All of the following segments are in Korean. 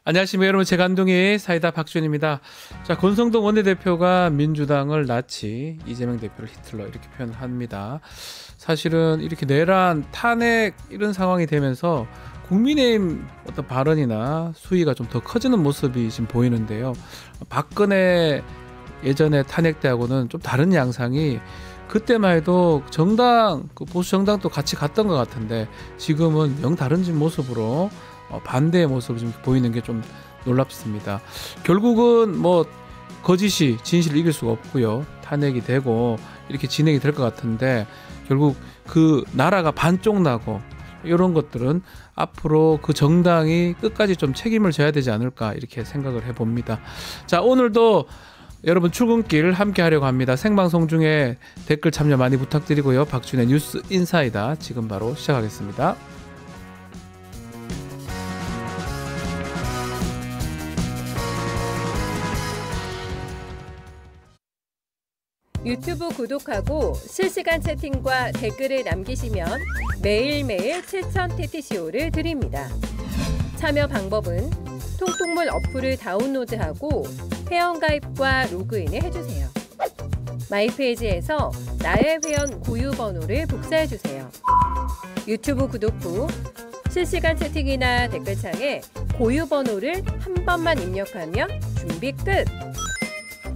안녕하십니까 여러분, 제간둥이 사이다 박준입니다. 자, 권성동 원내대표가 민주당을 나치, 이재명 대표를 히틀러 이렇게 표현합니다. 사실은 이렇게 내란, 탄핵 이런 상황이 되면서 국민의힘 어떤 발언이나 수위가 좀 더 커지는 모습이 지금 보이는데요. 박근혜 예전에 탄핵 때하고는 좀 다른 양상이, 그때만 해도 정당, 그 보수 정당도 같이 갔던 것 같은데 지금은 영 다른 모습으로 반대의 모습을 좀 보이는 게 좀 놀랍습니다. 결국은 뭐 거짓이 진실을 이길 수가 없고요. 탄핵이 되고 이렇게 진행이 될 것 같은데 결국 그 나라가 반쪽 나고 이런 것들은 앞으로 그 정당이 끝까지 좀 책임을 져야 되지 않을까 이렇게 생각을 해봅니다. 자, 오늘도 여러분 출근길 함께 하려고 합니다. 생방송 중에 댓글 참여 많이 부탁드리고요. 박준의 뉴스 인사이다 지금 바로 시작하겠습니다. 유튜브 구독하고 실시간 채팅과 댓글을 남기시면 매일매일 7,000TTCO를 드립니다. 참여 방법은 통통물 어플을 다운로드하고 회원가입과 로그인을 해주세요. 마이페이지에서 나의 회원 고유 번호를 복사해주세요. 유튜브 구독 후 실시간 채팅이나 댓글창에 고유 번호를 한 번만 입력하면 준비 끝!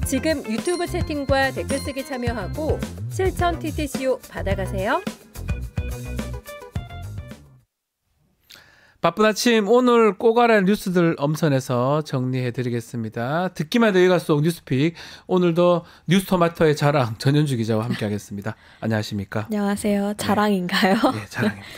지금 유튜브 채팅과 댓글 쓰기 참여하고 7,000TTCO 받아가세요. 바쁜 아침, 오늘 꼬가란 뉴스들 엄선해서 정리해드리겠습니다. 듣기만 해도 이해가 속 뉴스픽, 오늘도 뉴스토마토의 자랑 전현주 기자와 함께하겠습니다. 안녕하십니까? 안녕하세요. 자랑인가요? 네, 자랑입니다.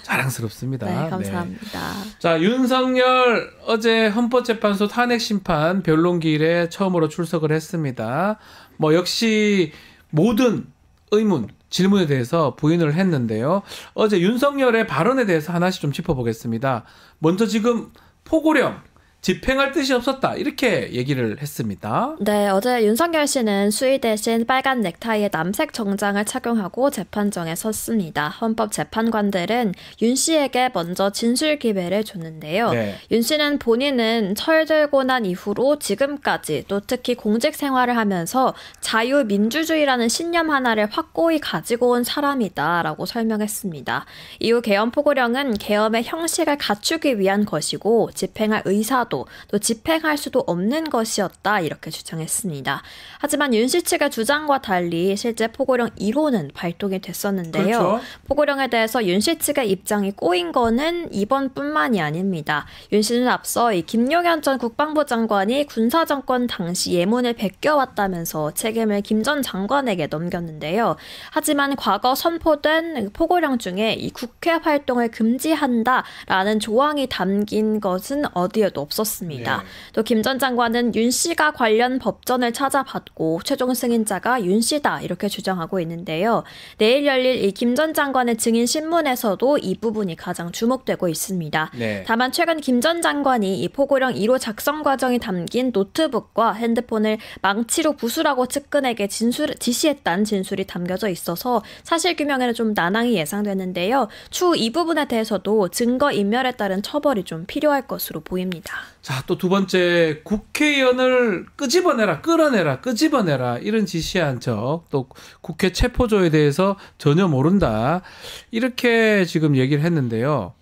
자랑스럽습니다. 네, 감사합니다. 네. 자, 윤석열 어제 헌법재판소 탄핵심판 변론기일에 처음으로 출석을 했습니다. 뭐 역시 모든 의문, 질문에 대해서 부인을 했는데요. 어제 윤석열의 발언에 대해서 하나씩 좀 짚어보겠습니다. 먼저 지금 포고령 집행할 뜻이 없었다 이렇게 얘기를 했습니다. 네, 어제 윤석열 씨는 수의 대신 빨간 넥타이에 남색 정장을 착용하고 재판정에 섰습니다. 헌법재판관들은 윤 씨에게 먼저 진술 기회를 줬는데요. 네. 윤 씨는 본인은 철들고 난 이후로 지금까지 또 특히 공직 생활을 하면서 자유민주주의라는 신념 하나를 확고히 가지고 온 사람이다라고 설명했습니다. 이후 계엄 포고령은 계엄의 형식을 갖추기 위한 것이고 집행할 의사도 또 집행할 수도 없는 것이었다 이렇게 주장했습니다. 하지만 윤 씨 측의 주장과 달리 실제 포고령 1호는 발동이 됐었는데요. 그렇죠. 포고령에 대해서 윤 씨 측의 입장이 꼬인 거는 이번뿐만이 아닙니다. 윤 씨는 앞서 이 김용현 전 국방부 장관이 군사정권 당시 예문을 베껴왔다면서 책임을 김 전 장관에게 넘겼는데요. 하지만 과거 선포된 포고령 중에 이 국회 활동을 금지한다라는 조항이 담긴 것은 어디에도 없었습니다. 네. 또 김 전 장관은 윤 씨가 관련 법전을 찾아봤고 최종 승인자가 윤 씨다 이렇게 주장하고 있는데요. 내일 열릴 이 김 전 장관의 증인 신문에서도 이 부분이 가장 주목되고 있습니다. 네. 다만 최근 김 전 장관이 이 포고령 1호 작성 과정이 담긴 노트북과 핸드폰을 망치로 부수라고 측근에게 지시했다는 진술이 담겨져 있어서 사실규명에는 좀 난항이 예상되는데요. 추후 이 부분에 대해서도 증거인멸에 따른 처벌이 좀 필요할 것으로 보입니다. 자, 또 두 번째, 국회의원을 끄집어내라 이런 지시한 적, 또 국회 체포조에 대해서 전혀 모른다 이렇게 지금 얘기를 했는데요.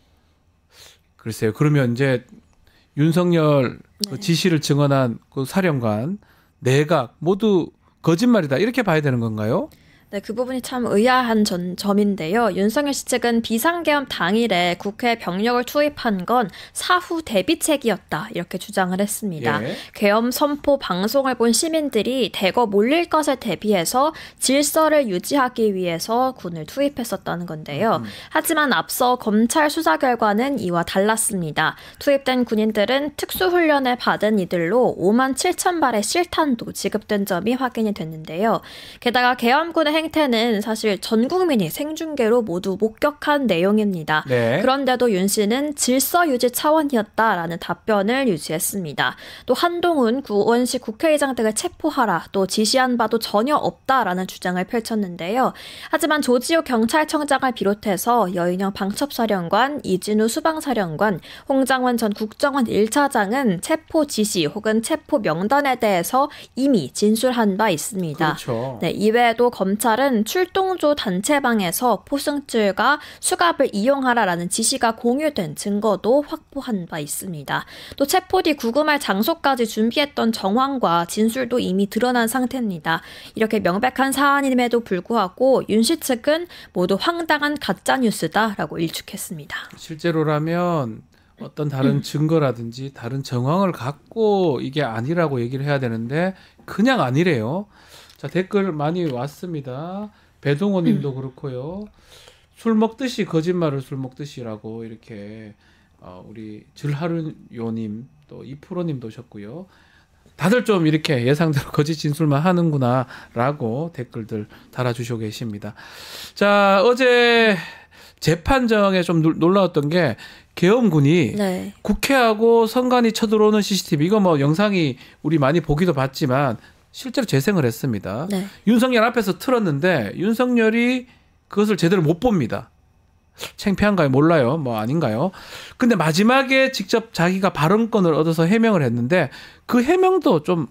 글쎄요, 그러면 이제 윤석열 그 지시를 증언한 그 사령관, 내각 모두 거짓말이다 이렇게 봐야 되는 건가요? 네, 그 부분이 참 의아한 점인데요. 윤석열 씨 측은 비상계엄 당일에 국회에 병력을 투입한 건 사후 대비책이었다 이렇게 주장을 했습니다. 예. 계엄 선포 방송을 본 시민들이 대거 몰릴 것을 대비해서 질서를 유지하기 위해서 군을 투입했었다는 건데요. 하지만 앞서 검찰 수사 결과는 이와 달랐습니다. 투입된 군인들은 특수훈련을 받은 이들로 5만 7천 발의 실탄도 지급된 점이 확인이 됐는데요. 게다가 계엄군의 행태는 사실 전 국민이 생중계로 모두 목격한 내용입니다. 네. 그런데도 윤 씨는 질서 유지 차원이었다라는 답변을 유지했습니다. 또 한동훈 구원식 국회의장 등을 체포하라 또 지시한 바도 전혀 없다라는 주장을 펼쳤는데요. 하지만 조지호 경찰청장을 비롯해서 여인영 방첩사령관, 이진우 수방사령관, 홍장원 전 국정원 1차장은 체포 지시 혹은 체포 명단에 대해서 이미 진술한 바 있습니다. 그렇죠. 네, 이외에도 검찰은 출동조 단체방에서 포승줄과 수갑을 이용하라라는 지시가 공유된 증거도 확보한 바 있습니다. 또 체포 뒤 구금할 장소까지 준비했던 정황과 진술도 이미 드러난 상태입니다. 이렇게 명백한 사안임에도 불구하고 윤 씨 측은 모두 황당한 가짜뉴스다라고 일축했습니다. 실제로라면 어떤 다른 증거라든지 다른 정황을 갖고 이게 아니라고 얘기를 해야 되는데 그냥 아니래요. 자, 댓글 많이 왔습니다. 배동호 님도 그렇고요. 술 먹듯이 거짓말을 술 먹듯이라고 이렇게 우리 질하루요 님 또 이프로 님도 오셨고요. 다들 좀 이렇게 예상대로 거짓 진술만 하는구나 라고 댓글들 달아주시고 계십니다. 자, 어제 재판정에 좀 놀라웠던 게 계엄군이 네. 국회하고 선관위 쳐들어오는 CCTV 이거 뭐 영상이 우리 많이 보기도 봤지만 실제로 재생을 했습니다. 네. 윤석열 앞에서 틀었는데 윤석열이 그것을 제대로 못 봅니다. 창피한가요? 몰라요. 뭐 아닌가요? 근데 마지막에 직접 자기가 발언권을 얻어서 해명을 했는데 그 해명도 좀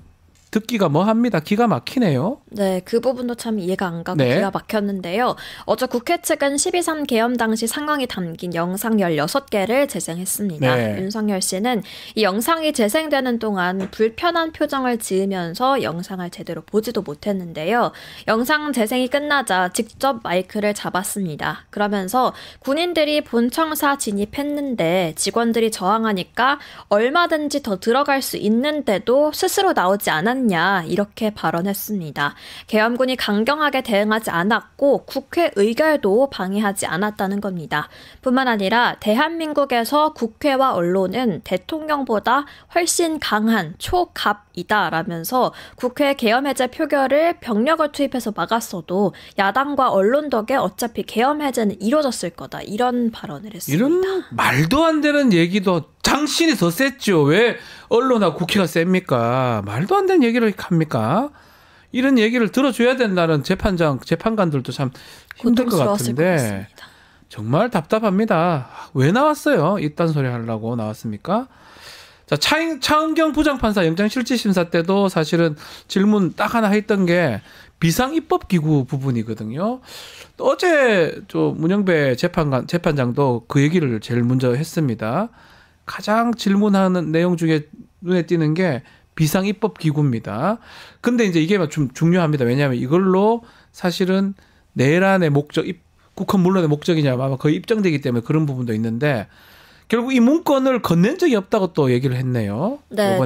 듣기가 뭐합니다. 기가 막히네요. 네, 그 부분도 참 이해가 안 가고 네. 기가 막혔는데요. 어제 국회 측은 12.3 계엄 당시 상황이 담긴 영상 16개를 재생했습니다. 네. 윤석열 씨는 이 영상이 재생되는 동안 불편한 표정을 지으면서 영상을 제대로 보지도 못했는데요. 영상 재생이 끝나자 직접 마이크를 잡았습니다. 그러면서 군인들이 본청사 진입했는데 직원들이 저항하니까 얼마든지 더 들어갈 수 있는데도 스스로 나오지 않았냐 이렇게 발언했습니다. 계엄군이 강경하게 대응하지 않았고 국회 의결도 방해하지 않았다는 겁니다. 뿐만 아니라 대한민국에서 국회와 언론은 대통령보다 훨씬 강한 초갑이다라면서 국회 계엄 해제 표결을 병력을 투입해서 막았어도 야당과 언론 덕에 어차피 계엄 해제는 이루어졌을 거다 이런 발언을 했습니다. 이런 말도 안 되는 얘기도 당신이 더 셌죠. 왜 언론하고 국회가 셉니까? 말도 안 되는 얘기를 합니까? 이런 얘기를 들어줘야 된다는 재판관들도 참 힘들 것 같은데 정말 답답합니다. 왜 나왔어요? 이딴 소리 하려고 나왔습니까? 자, 차은경 부장판사 영장실질심사 때도 사실은 질문 딱 하나 했던 게 비상입법기구 부분이거든요. 어제 문영배 재판장도 그 얘기를 제일 먼저 했습니다. 가장 질문하는 내용 중에 눈에 띄는 게 비상입법기구입니다. 근데 이제 이게 좀 중요합니다. 왜냐하면 이걸로 사실은 내란의 목적, 국헌 문론의 목적이냐 아마 거의 입증되기 때문에 그런 부분도 있는데 결국 이 문건을 건넨 적이 없다고 또 얘기를 했네요. 네,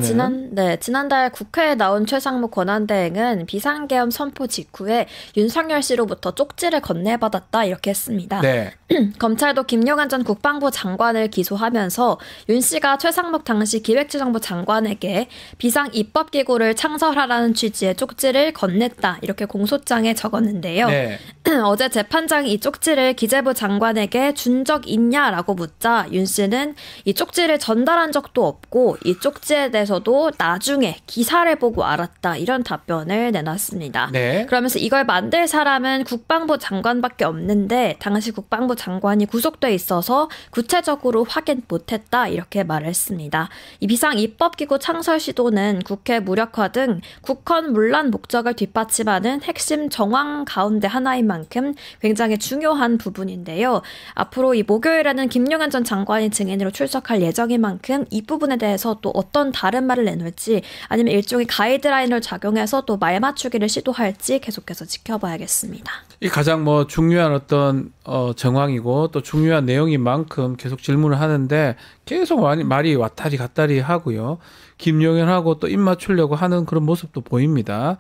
지난달 국회에 나온 최상목 권한대행은 비상계엄 선포 직후에 윤석열 씨로부터 쪽지를 건네받았다 이렇게 했습니다. 네. 검찰도 김용한 전 국방부 장관을 기소하면서 윤 씨가 최상목 당시 기획재정부 장관에게 비상입법기구를 창설하라는 취지의 쪽지를 건넸다 이렇게 공소장에 적었는데요. 네. 어제 재판장이 이 쪽지를 기재부 장관에게 준 적 있냐라고 묻자 윤 씨는 이 쪽지를 전달한 적도 없고 이 쪽지에 대해서도 나중에 기사를 보고 알았다 이런 답변을 내놨습니다. 네. 그러면서 이걸 만들 사람은 국방부 장관밖에 없는데 당시 국방부 장관이 구속돼 있어서 구체적으로 확인 못했다 이렇게 말했습니다. 이 비상입법기구 창설 시도는 국회 무력화 등 국헌 문란 목적을 뒷받침하는 핵심 정황 가운데 하나인 만큼 굉장히 중요한 부분인데요. 앞으로 이 목요일에는 김용한 전 장관이 증인으로 출석할 예정인 만큼 이 부분에 대해서 또 어떤 다른 말을 내놓을지 아니면 일종의 가이드라인을 작용해서 또 말 맞추기를 시도할지 계속해서 지켜봐야겠습니다. 이 가장 중요한 어떤 정황이고 또 중요한 내용인 만큼 계속 질문을 하는데 계속 말이 왔다리 갔다리 하고요. 김용현하고 또 입 맞추려고 하는 그런 모습도 보입니다.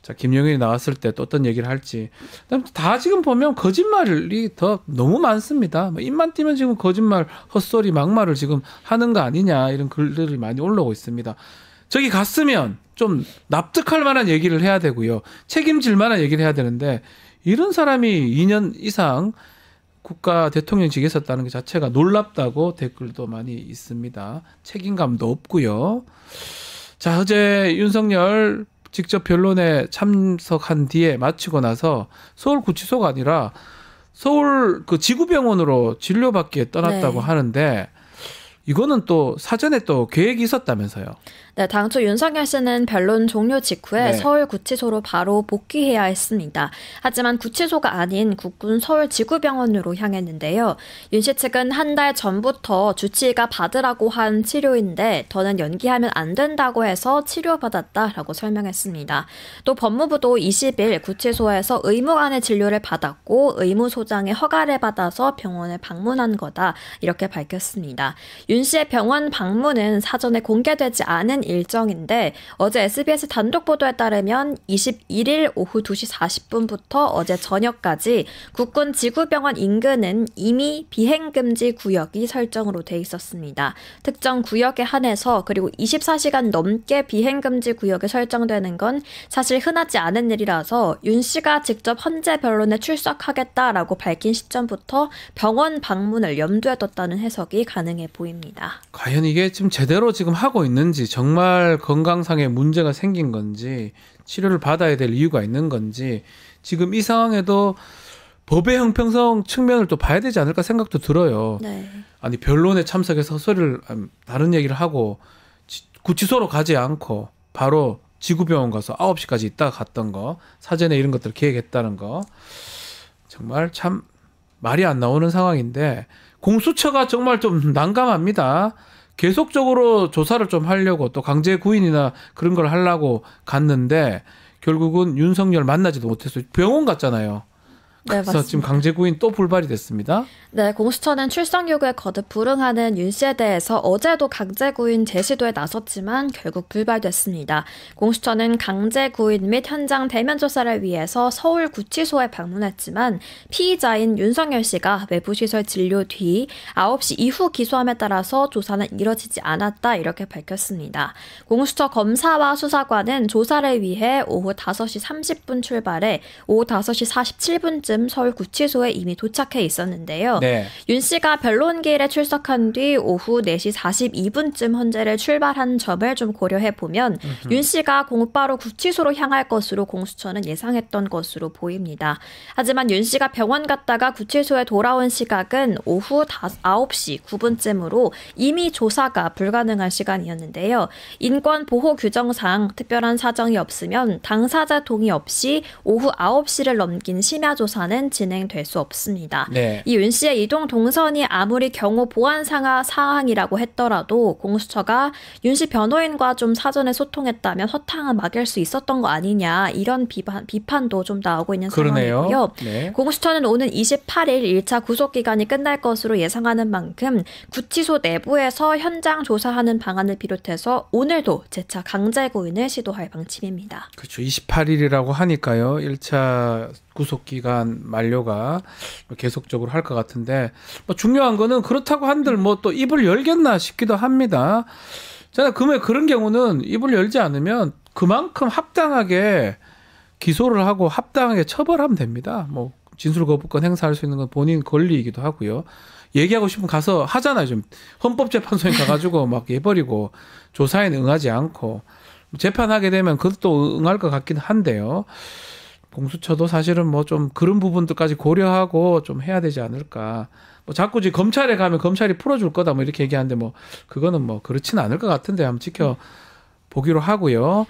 자, 김용현이 나왔을 때 또 어떤 얘기를 할지. 다 지금 보면 거짓말이 더 너무 많습니다. 입만 띄면 지금 거짓말, 헛소리, 막말을 지금 하는 거 아니냐 이런 글들이 많이 올라오고 있습니다. 저기 갔으면 좀 납득할 만한 얘기를 해야 되고요. 책임질 만한 얘기를 해야 되는데 이런 사람이 2년 이상 국가 대통령직에 있었다는 것 자체가 놀랍다고 댓글도 많이 있습니다. 책임감도 없고요. 자, 어제 윤석열 직접 변론에 참석한 뒤에 마치고 나서 서울구치소가 아니라 서울 그 지구병원으로 진료받기에 떠났다고 네. 하는데 이거는 또 사전에 또 계획이 있었다면서요. 네, 당초 윤석열 씨는 변론 종료 직후에 네. 서울구치소로 바로 복귀해야 했습니다. 하지만 구치소가 아닌 국군 서울지구병원으로 향했는데요. 윤 씨 측은 한 달 전부터 주치의가 받으라고 한 치료인데 더는 연기하면 안 된다고 해서 치료받았다라고 설명했습니다. 또 법무부도 20일 구치소에서 의무관의 진료를 받았고 의무소장의 허가를 받아서 병원을 방문한 거다 이렇게 밝혔습니다. 윤 씨의 병원 방문은 사전에 공개되지 않은 일정인데 어제 SBS 단독 보도에 따르면 21일 오후 2시 40분부터 어제 저녁까지 국군 지구병원 인근은 이미 비행금지 구역이 설정으로 돼 있었습니다. 특정 구역에 한해서 그리고 24시간 넘게 비행금지 구역에 설정되는 건 사실 흔하지 않은 일이라서 윤 씨가 직접 헌재 변론에 출석하겠다라고 밝힌 시점부터 병원 방문을 염두에 뒀다는 해석이 가능해 보입니다. 과연 이게 지금 제대로 지금 하고 있는지 정말 건강상의 문제가 생긴 건지 치료를 받아야 될 이유가 있는 건지 지금 이 상황에도 법의 형평성 측면을 또 봐야 되지 않을까 생각도 들어요. 네. 아니 변론에 참석해서 헛소리를 다른 얘기를 하고 구치소로 가지 않고 바로 지구병원 가서 9시까지 있다가 갔던 거 사전에 이런 것들을 계획했다는 거 정말 참 말이 안 나오는 상황인데 공수처가 정말 좀 난감합니다. 계속적으로 조사를 좀 하려고 또 강제 구인이나 그런 걸 하려고 갔는데 결국은 윤석열 만나지도 못했어요. 병원 갔잖아요. 네, 그래서 맞습니다. 지금 강제 구인 또 불발이 됐습니다. 네, 공수처는 출석 요구에 거듭 불응하는 윤 씨에 대해서 어제도 강제 구인 제시도에 나섰지만 결국 불발됐습니다. 공수처는 강제 구인 및 현장 대면 조사를 위해서 서울 구치소에 방문했지만 피의자인 윤석열 씨가 외부시설 진료 뒤 9시 이후 기소함에 따라서 조사는 이뤄지지 않았다 이렇게 밝혔습니다. 공수처 검사와 수사관은 조사를 위해 오후 5시 30분 출발해 오후 5시 47분쯤 서울 구치소에 이미 도착해 있었는데요. 네. 윤 씨가 변론기일에 출석한 뒤 오후 4시 42분쯤 헌재를 출발한 점을 좀 고려해 보면 윤 씨가 곧바로 구치소로 향할 것으로 공수처는 예상했던 것으로 보입니다. 하지만 윤 씨가 병원 갔다가 구치소에 돌아온 시각은 오후 9시 9분쯤으로 이미 조사가 불가능한 시간이었는데요. 인권보호 규정상 특별한 사정이 없으면 당사자 동의 없이 오후 9시를 넘긴 심야 조사는 진행될 수 없습니다. 네. 이 윤 씨의 이동 동선이 아무리 경호 보안 사항이라고 했더라도 공수처가 윤 씨 변호인과 좀 사전에 소통했다면 허탕은 막을 수 있었던 거 아니냐 이런 비판도 좀 나오고 있는 그러네요. 상황이고요. 네. 공수처는 오는 28일 1차 구속기간이 끝날 것으로 예상하는 만큼 구치소 내부에서 현장 조사하는 방안을 비롯해서 오늘도 재차 강제 구인을 시도할 방침입니다. 그렇죠. 28일이라고 하니까요. 1차 구속기간 만료가 계속적으로 할 것 같은데 뭐 중요한 거는 그렇다고 한들 뭐 또 입을 열겠나 싶기도 합니다. 자, 그런 경우는 입을 열지 않으면 그만큼 합당하게 기소를 하고 합당하게 처벌하면 됩니다. 뭐 진술거부권 행사할 수 있는 건 본인 권리이기도 하고요. 얘기하고 싶으면 가서 하잖아요. 좀 헌법재판소에 가가지고 막 해버리고 조사에는 응하지 않고 재판하게 되면 그것도 응할 것 같긴 한데요. 공수처도 사실은 뭐 좀 그런 부분들까지 고려하고 좀 해야 되지 않을까. 뭐 자꾸 이제 검찰에 가면 검찰이 풀어줄 거다 뭐 이렇게 얘기하는데 뭐 그거는 뭐 그렇지는 않을 것 같은데 한번 지켜보기로 하고요.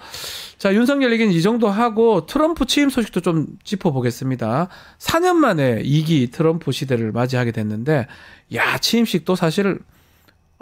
자, 윤석열 얘기는 이 정도 하고 트럼프 취임 소식도 좀 짚어보겠습니다. 4년 만에 2기 트럼프 시대를 맞이하게 됐는데 야, 취임식도 사실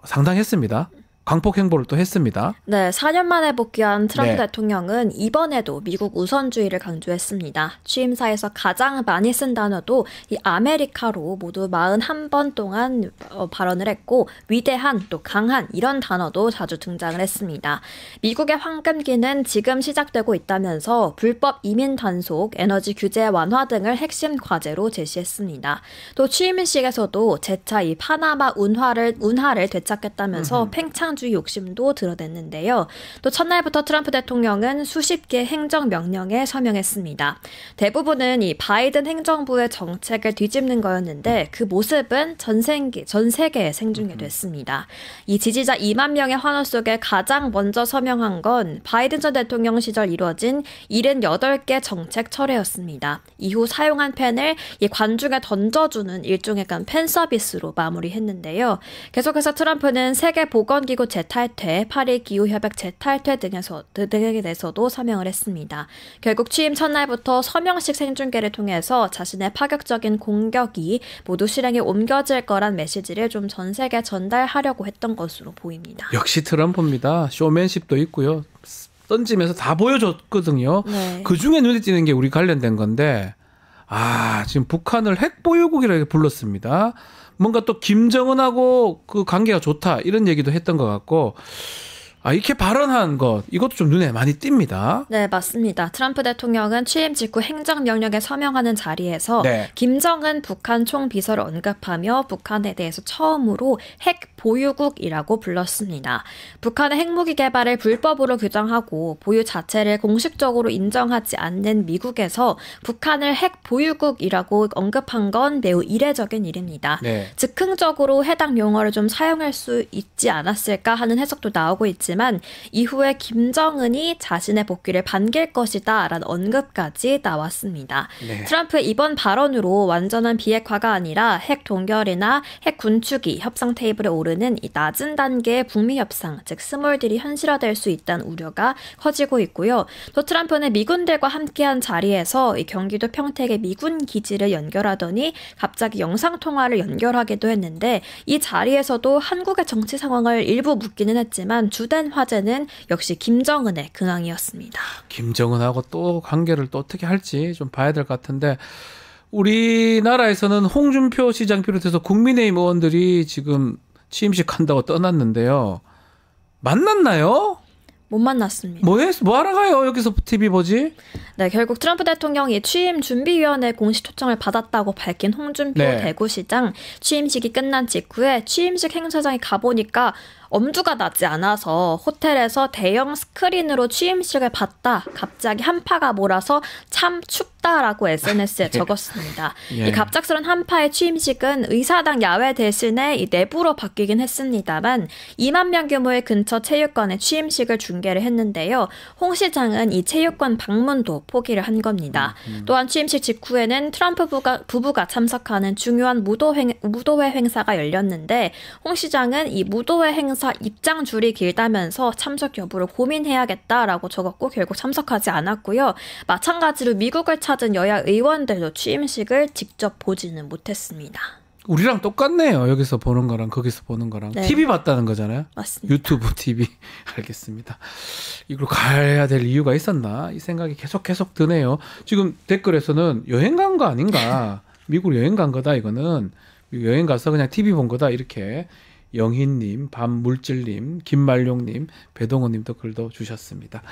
상당했습니다. 광폭 행보를 또 했습니다. 네, 4년 만에 복귀한 트럼프 네. 대통령은 이번에도 미국 우선주의를 강조했습니다. 취임사에서 가장 많이 쓴 단어도 이 아메리카로 모두 41번 동안 발언을 했고 위대한 또 강한 이런 단어도 자주 등장을 했습니다. 미국의 황금기는 지금 시작되고 있다면서 불법 이민 단속, 에너지 규제 완화 등을 핵심 과제로 제시했습니다. 또 취임식에서도 재차 이 파나마 운하를 되찾겠다면서 팽창 사장주의 욕심도 드러냈는데요. 또 첫날부터 트럼프 대통령은 수십 개 행정명령에 서명했습니다. 대부분은 이 바이든 행정부의 정책을 뒤집는 거였는데 그 모습은 전 세계에 생중계됐습니다. 이 지지자 2만 명의 환호 속에 가장 먼저 서명한 건 바이든 전 대통령 시절 이루어진 78개 정책 철회였습니다. 이후 사용한 펜을 이 관중에 던져주는 일종의 펜 서비스로 마무리했는데요. 계속해서 트럼프는 세계보건기구 재탈퇴, 파리 기후협약 재탈퇴 등에 대해서도 서명을 했습니다. 결국 취임 첫날부터 서명식 생중계를 통해서 자신의 파격적인 공격이 모두 실행에 옮겨질 거란 메시지를 좀 전 세계에 전달하려고 했던 것으로 보입니다. 역시 트럼프입니다. 쇼맨십도 있고요. 던지면서 다 보여줬거든요. 네. 그중에 눈에 띄는 게 우리 관련된 건데 지금 북한을 핵보유국이라고 불렀습니다. 뭔가 또 김정은하고 그 관계가 좋다 이런 얘기도 했던 것 같고 이렇게 발언한 것 이것도 좀 눈에 많이 띕니다. 네, 맞습니다. 트럼프 대통령은 취임 직후 행정명령에 서명하는 자리에서 네. 김정은 북한 총비서를 언급하며 북한에 대해서 처음으로 핵 보유국이라고 불렀습니다. 북한의 핵무기 개발을 불법으로 규정하고 보유 자체를 공식적으로 인정하지 않는 미국에서 북한을 핵 보유국이라고 언급한 건 매우 이례적인 일입니다. 네. 즉흥적으로 해당 용어를 좀 사용할 수 있지 않았을까 하는 해석도 나오고 있지만 이후에 김정은이 자신의 복귀를 반길 것이다 라는 언급까지 나왔습니다. 네. 트럼프의 이번 발언으로 완전한 비핵화가 아니라 핵 동결이나 핵 군축이 협상 테이블에 오르는 이 낮은 단계의 북미 협상, 즉 스몰딜이 현실화될 수 있다는 우려가 커지고 있고요. 또 트럼프는 미군들과 함께한 자리에서 이 경기도 평택의 미군 기지를 연결하더니 갑자기 영상통화를 연결하기도 했는데 이 자리에서도 한국의 정치 상황을 일부 묻기는 했지만 주된 화제는 역시 김정은의 근황이었습니다. 김정은하고 또 관계를 또 어떻게 할지 좀 봐야 될 것 같은데 우리나라에서는 홍준표 시장 비롯해서 국민의힘 의원들이 지금 취임식 한다고 떠났는데요. 만났나요? 못 만났습니다. 뭐 하러 가요? 여기서 TV 보지? 네, 결국 트럼프 대통령이 취임 준비위원회 공식 초청을 받았다고 밝힌 홍준표 대구시장 취임식이 끝난 직후에 취임식 행사장에 가보니까 엄두가 나지 않아서 호텔에서 대형 스크린으로 취임식을 봤다. 갑자기 한파가 몰아서 참 춥다라고 SNS에 적었습니다. 예. 이 갑작스런 한파의 취임식은 의사당 야외 대신에 이 내부로 바뀌긴 했습니다만 2만 명 규모의 근처 체육관에 취임식을 중계를 했는데요. 홍 시장은 이 체육관 방문도 포기를 한 겁니다. 또한 취임식 직후에는 트럼프 부부가 참석하는 중요한 무도회 행사가 열렸는데 홍 시장은 이 무도회 행사 입장 줄이 길다면서 참석 여부를 고민해야겠다라고 적었고 결국 참석하지 않았고요. 마찬가지로 미국을 찾은 여야 의원들도 취임식을 직접 보지는 못했습니다. 우리랑 똑같네요. 여기서 보는 거랑 거기서 보는 거랑. 네. TV 봤다는 거잖아요. 맞습니다. 유튜브 TV. 알겠습니다. 이걸 가야 될 이유가 있었나? 이 생각이 계속 드네요. 지금 댓글에서는 여행 간 거 아닌가? 미국 여행 간 거다 이거는. 여행 가서 그냥 TV 본 거다 이렇게. 영희님, 밤물질님, 김말룡님, 배동호님도 글도 주셨습니다.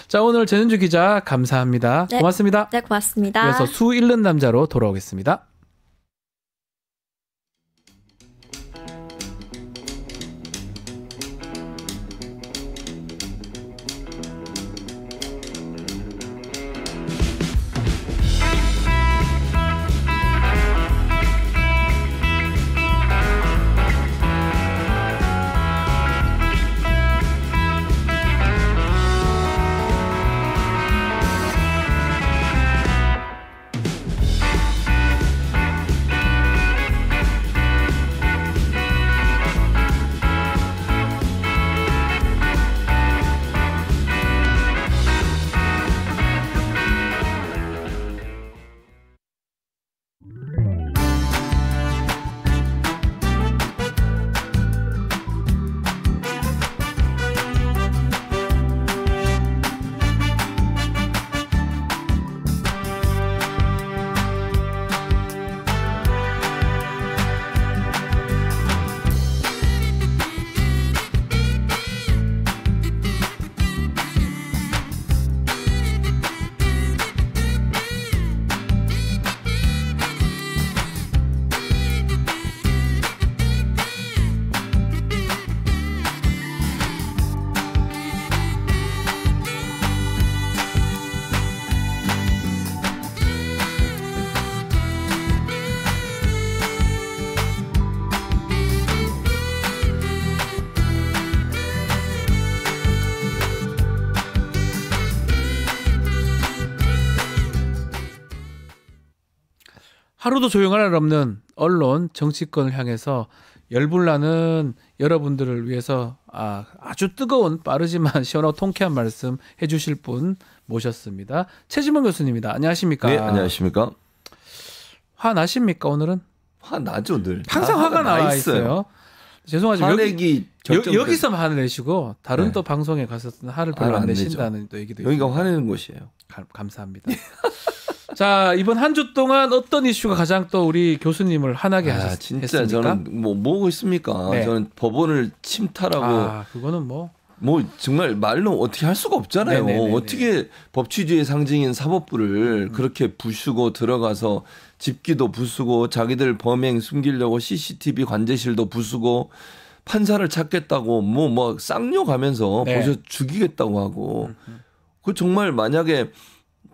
자, 오늘 전현주 기자 감사합니다. 네. 고맙습니다. 네, 고맙습니다. 이어서 수 잃는 남자로 돌아오겠습니다. 하루도 조용할 날 없는 언론, 정치권을 향해서 열불나는 여러분들을 위해서 아주 뜨거운 빠르지만 시원하고 통쾌한 말씀 해주실 분 모셨습니다. 최진봉 교수님입니다. 안녕하십니까? 네, 안녕하십니까? 화 나십니까 오늘은? 화 나죠 늘. 항상 화가 나 있어요. 죄송하지만 화내기 여기서만 화를 내시고 다른 네. 또 방송에 가서는 화를 별로 안 내신다는 또 얘기도 여기가 있습니다. 화내는 곳이에요. 감사합니다. 자, 이번 한 주 동안 어떤 이슈가 가장 또 우리 교수님을 화나게 하셨습니까? 진짜 저는 뭐고 있습니까? 네. 저는 법원을 침탈하고 그거는 뭐 정말 말로 어떻게 할 수가 없잖아요. 네네네네. 어떻게 법치주의 상징인 사법부를 그렇게 부수고 들어가서 집기도 부수고 자기들 범행 숨기려고 CCTV 관제실도 부수고 판사를 찾겠다고 뭐 쌍욕하면서 네. 보셔 죽이겠다고 하고 그 정말 만약에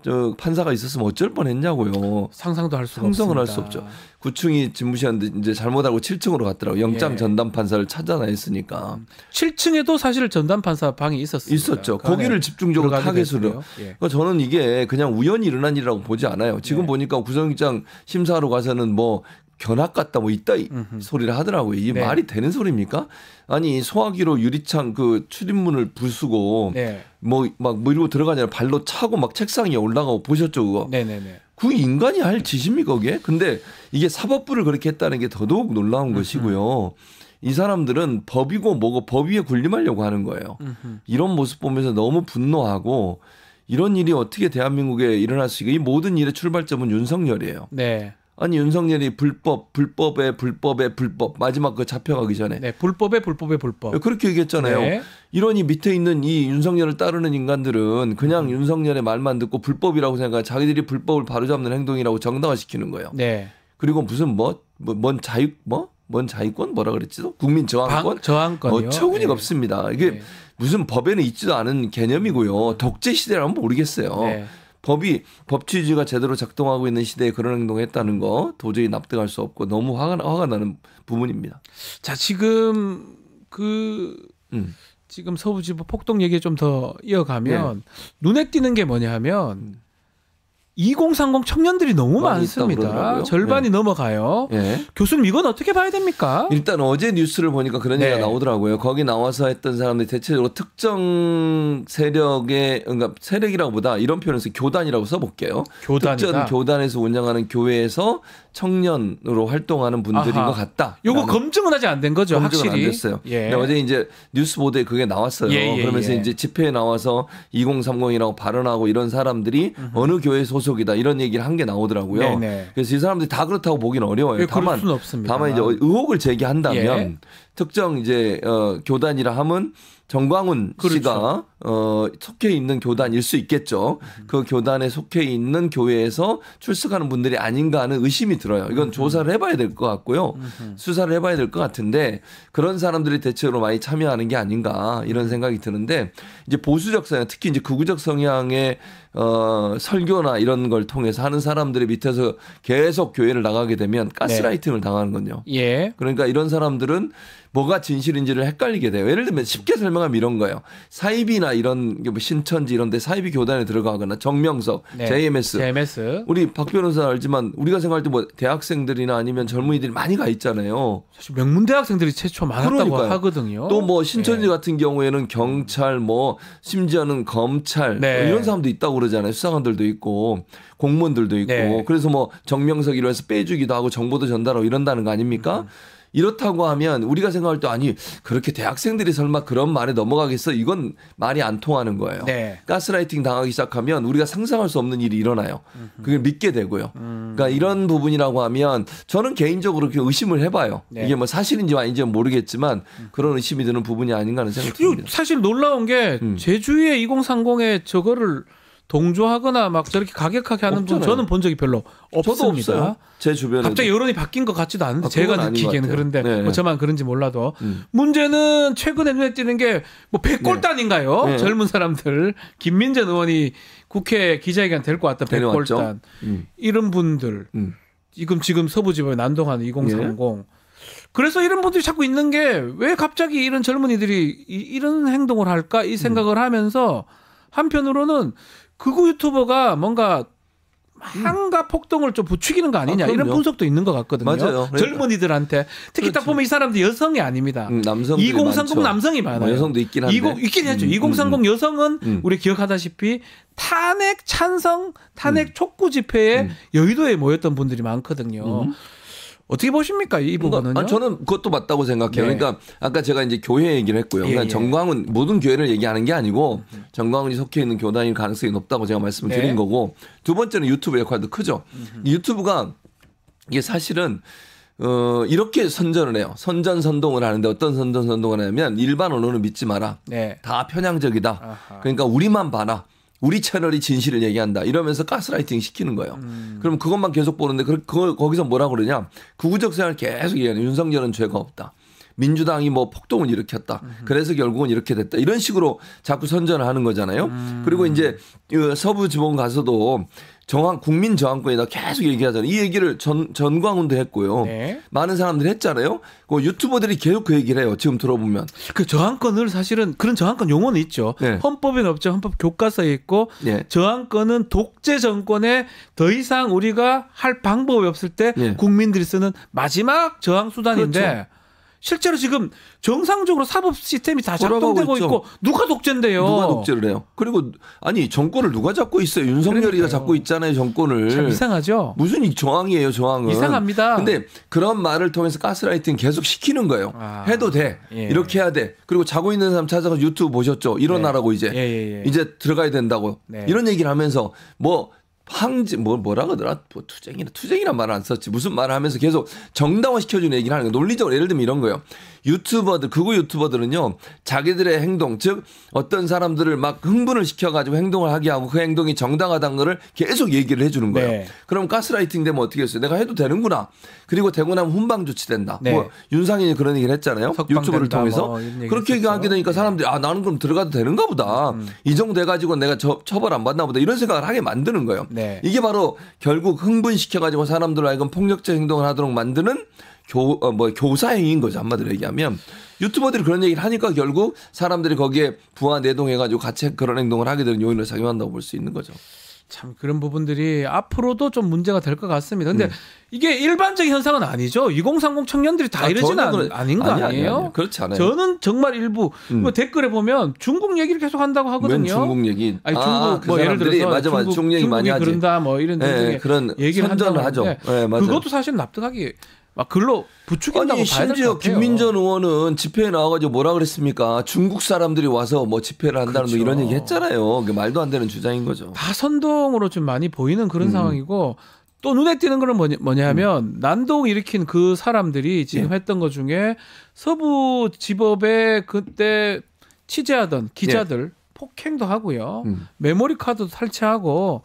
저 판사가 있었으면 어쩔 뻔했냐고요. 상상도 할 수가 상상을 할 없습니다. 수 없죠. 9층이 집무실인데 이제 잘못하고 7층으로 갔더라고. 영장 예. 전담 판사를 찾아냈으니까 7층에도 사실 전담 판사 방이 있었습니다. 있었죠. 그 안에 거기를 집중적으로 들어가게 타겟으로. 됐고요. 예. 그러니까 저는 이게 그냥 우연히 일어난 일이라고 보지 않아요. 지금 네. 보니까 구속영장 심사하러 가서는 뭐 견학 같다 뭐 있다 소리를 하더라고요. 이게 네. 말이 되는 소리입니까? 아니 소화기로 유리창 그 출입문을 부수고 네. 뭐 이러고 들어가냐 발로 차고 막 책상 위에 올라가고 보셨죠 그거? 네네네. 그 인간이 할 짓입니까 그게? 근데 이게 사법부를 그렇게 했다는 게 더더욱 놀라운 것이고요. 이 사람들은 법이고 뭐고 법 위에 군림하려고 하는 거예요. 이런 모습 보면서 너무 분노하고 이런 일이 어떻게 대한민국에 일어날 수 있게 이 모든 일의 출발점은 윤석열이에요. 네. 아니 윤석열이 불법에 불법 마지막 그 잡혀가기 전에 네. 불법에 불법. 그렇게 얘기했잖아요. 네. 이러니 밑에 있는 이 윤석열을 따르는 인간들은 그냥 윤석열의 말만 듣고 불법이라고 생각하고 자기들이 불법을 바로잡는 행동이라고 정당화시키는 거예요. 네. 그리고 무슨 뭔 자유권 뭐라 그랬지도 국민 저항권 저항권이요. 어처구니가 네. 없습니다. 이게 네. 무슨 법에는 있지도 않은 개념이고요. 독재 시대라면 모르겠어요. 네. 법치주의가 제대로 작동하고 있는 시대에 그런 행동을 했다는 거 도저히 납득할 수 없고 너무 화가 나는 부분입니다. 자, 지금 지금 서부지법 폭동 얘기 좀 더 이어가면 눈에 띄는 게 뭐냐 하면 2030 청년들이 너무 많이 있다고 많습니다. 그러더라고요. 절반이 넘어가요. 예. 교수님 이건 어떻게 봐야 됩니까? 일단 어제 뉴스를 보니까 그런 네. 얘기가 나오더라고요. 거기 나와서 했던 사람들이 대체적으로 특정 세력의 그러니까 세력이라고 보다 이런 표현을 써서 교단이라고 써볼게요. 교단이다. 특정 교단에서 운영하는 교회에서 청년으로 활동하는 분들인 아하. 것 같다. 요거 검증은 아직 안 된 거죠. 검증은 확실히. 안 됐어요. 예. 근데 어제 이제 뉴스 보도에 그게 나왔어요. 예, 예, 그러면서 예. 이제 집회에 나와서 2030이라고 발언하고 이런 사람들이 어느 교회 소속이다 이런 얘기를 한 게 나오더라고요. 네네. 그래서 이 사람들이 다 그렇다고 보기는 어려워요. 예, 그럴 수는 없습니다. 다만 이제 의혹을 제기한다면 예. 특정 이제 교단이라 하면 정광훈 그렇죠. 씨가 속해 있는 교단일 수 있겠죠. 그 교단에 속해 있는 교회에서 출석하는 분들이 아닌가 하는 의심이 들어요. 이건 조사를 해봐야 될 것 같고요. 수사를 해봐야 될 것 같은데 그런 사람들이 대체로 많이 참여하는 게 아닌가 이런 생각이 드는데 이제 보수적 성향 특히 이제 극우적 성향의 설교나 이런 걸 통해서 하는 사람들이 밑에서 계속 교회를 나가게 되면 가스라이팅을 당하는 건요. 예. 그러니까 이런 사람들은 뭐가 진실인지를 헷갈리게 돼요. 예를 들면 쉽게 설명하면 이런 거예요. 사이비나 이런 뭐 신천지 이런 데 사이비 교단에 들어가거나 정명석, 네. JMS. 우리 박 변호사 알지만 우리가 생각할 때 뭐 대학생들이나 아니면 젊은이들이 많이 가 있잖아요. 사실 명문대학생들이 최초 많았다고 그러니까요. 하거든요. 또 뭐 신천지 예. 같은 경우에는 경찰 뭐 심지어는 검찰 네. 뭐 이런 사람도 있다고 그러잖아요. 수사관들도 있고 공무원들도 있고 네. 그래서 뭐 정명석 이로 해서 빼주기도 하고 정보도 전달하고 이런다는 거 아닙니까? 이렇다고 하면 우리가 생각할 때 아니 그렇게 대학생들이 설마 그런 말에 넘어가겠어? 이건 말이 안 통하는 거예요. 네. 가스라이팅 당하기 시작하면 우리가 상상할 수 없는 일이 일어나요. 그걸 믿게 되고요. 그러니까 이런 부분이라고 하면 저는 개인적으로 그렇게 의심을 해봐요. 네. 이게 뭐 사실인지 아닌지는 모르겠지만 그런 의심이 드는 부분이 아닌가 하는 생각이 이거 듭니다. 사실 놀라운 게 제주의 2030에 저거를 동조하거나 막 저렇게 가격하게 하는 분 없잖아요. 저는 본 적이 별로 저도 없습니다. 없어요. 제 주변에 갑자기 여론이 바뀐 것 같지도 않은데 제가 그건 아닌 느끼기에는 것 같아요. 그런데 네. 뭐 저만 그런지 몰라도 문제는 최근에 눈에 띄는 게 뭐 백골단인가요? 네. 젊은 사람들 김민전 의원이 국회 기자회견 데리고 왔던 데려왔죠. 백골단 음. 이런 분들 지금 서부지법에 난동하는 2030 그래서 이런 분들이 자꾸 있는 게 왜 갑자기 이런 젊은이들이 이런 행동을 할까 이 생각을 하면서 한편으로는 극우 유튜버가 뭔가 한가 폭동을 좀 부추기는 거 아니냐 이런 그럼요. 분석도 있는 것 같거든요. 맞아요. 그러니까. 젊은이들한테 특히 딱 그렇죠. 보면 이 사람들 여성이 아닙니다. 남성들이 2030 많죠. 남성이 많아요. 뭐 여성도 있긴 한데. 있긴 했죠. 2030 여성은 우리 기억하다시피 탄핵 찬성, 탄핵 촉구 집회에 여의도에 모였던 분들이 많거든요. 어떻게 보십니까 이 부분은요? 저는 그것도 맞다고 생각해요. 네. 그러니까 아까 제가 이제 교회 얘기를 했고요. 그러니까 예. 정광훈 모든 교회를 얘기하는 게 아니고 정광훈이 속해 있는 교단일 가능성이 높다고 제가 말씀을 드린 네. 거고 두 번째는 유튜브 역할도 크죠. 유튜브가 이게 사실은 이렇게 선전을 해요. 선전선동을 하는데 어떤 선전선동을 하냐면 일반 언론을 믿지 마라. 네. 다 편향적이다. 아하. 그러니까 우리만 봐라. 우리 채널이 진실을 얘기한다. 이러면서 가스라이팅 시키는 거예요. 그럼 그것만 계속 보는데 거기서 뭐라 그러냐. 구구적 생활을 계속 얘기하는 윤석열은 죄가 없다. 민주당이 뭐 폭동을 일으켰다. 그래서 결국은 이렇게 됐다. 이런 식으로 자꾸 선전을 하는 거잖아요. 그리고 이제 서부지법 가서도 국민 저항권이다 계속 얘기하잖아요. 이 얘기를 전광훈도 했고요. 네. 많은 사람들이 했잖아요. 그 유튜버들이 계속 그 얘기를 해요. 지금 들어보면. 그 저항권을 사실은 그런 저항권 용어는 있죠. 네. 헌법에는 없죠. 헌법 교과서에 있고 네. 저항권은 독재 정권에 더 이상 우리가 할 방법이 없을 때 네. 국민들이 쓰는 마지막 저항 수단인데 그렇죠. 실제로 지금 정상적으로 사법 시스템이 다 돌아가고 작동되고 있죠. 있고 누가 독재인데요? 누가 독재를 해요? 그리고 아니 정권을 누가 잡고 있어요? 윤석열이가 그러니까요. 잡고 있잖아요, 정권을. 참 이상하죠. 무슨 이 저항이에요, 저항은. 이상합니다. 근데 그런 말을 통해서 가스라이팅 계속 시키는 거예요. 아, 해도 돼. 예. 이렇게 해야 돼. 그리고 자고 있는 사람 찾아서 유튜브 보셨죠? 일어나라고 이제. 예. 이제 들어가야 된다고. 네. 이런 얘기를 하면서 뭐라 그러더라? 뭐 투쟁이란 말을 안 썼지. 무슨 말을 하면서 계속 정당화 시켜주는 얘기를 하는 거예요. 논리적으로 예를 들면 이런 거예요. 극우 유튜버들은요, 자기들의 행동, 즉, 어떤 사람들을 막 흥분을 시켜가지고 행동을 하게 하고 그 행동이 정당하다는 거를 계속 얘기를 해주는 거예요. 네. 그럼 가스라이팅 되면 어떻게 했어요? 내가 해도 되는구나. 그리고 되고 나면 훈방 조치된다. 네. 뭐 윤상현이 그런 얘기를 했잖아요. 석방된다, 유튜브를 통해서. 뭐 이런 얘기 그렇게 했었죠. 얘기하게 되니까 사람들이 나는 그럼 들어가도 되는가 보다. 이 정도 돼가지고 내가 처벌 안 받나 보다. 이런 생각을 하게 만드는 거예요. 네. 이게 바로 결국 흥분시켜가지고 사람들을 하여금 폭력적 행동을 하도록 만드는 교사행위인 거죠. 한마디로 얘기하면. 유튜버들이 그런 얘기를 하니까 결국 사람들이 거기에 부하 내동해가지고 같이 그런 행동을 하게 되는 요인을 작용한다고 볼 수 있는 거죠. 참 그런 부분들이 앞으로도 좀 문제가 될 것 같습니다. 근데 이게 일반적인 현상은 아니죠. 2030 청년들이 다 이러지는 아닌 거 아니에요? 아니. 그렇지 않아요. 저는 정말 일부 뭐 댓글에 보면 중국 얘기를 계속 한다고 하거든요. 웬 중국 얘기? 아니 중국 그 뭐 예를 사람들이 들어서 맞아. 중국 얘기 많이 하지. 그런다 뭐 이런 네, 그런 얘기를 선전을 하죠. 하는데 네, 맞아요. 그것도 사실 납득하기 막 글로 부추긴다고 아니 봐야 될 것 심지어 같아요. 김민전 의원은 집회에 나와가지고 뭐라 그랬습니까? 중국 사람들이 와서 뭐 집회를 한다는 그렇죠. 이런 얘기 했잖아요. 그 말도 안 되는 주장인 거죠. 다 선동으로 좀 많이 보이는 그런 상황이고 또 눈에 띄는 건 뭐냐 하면 난동 일으킨 그 사람들이 지금 예. 했던 것 중에 서부지법에 그때 취재하던 기자들 폭행도 하고요. 메모리 카드도 탈취하고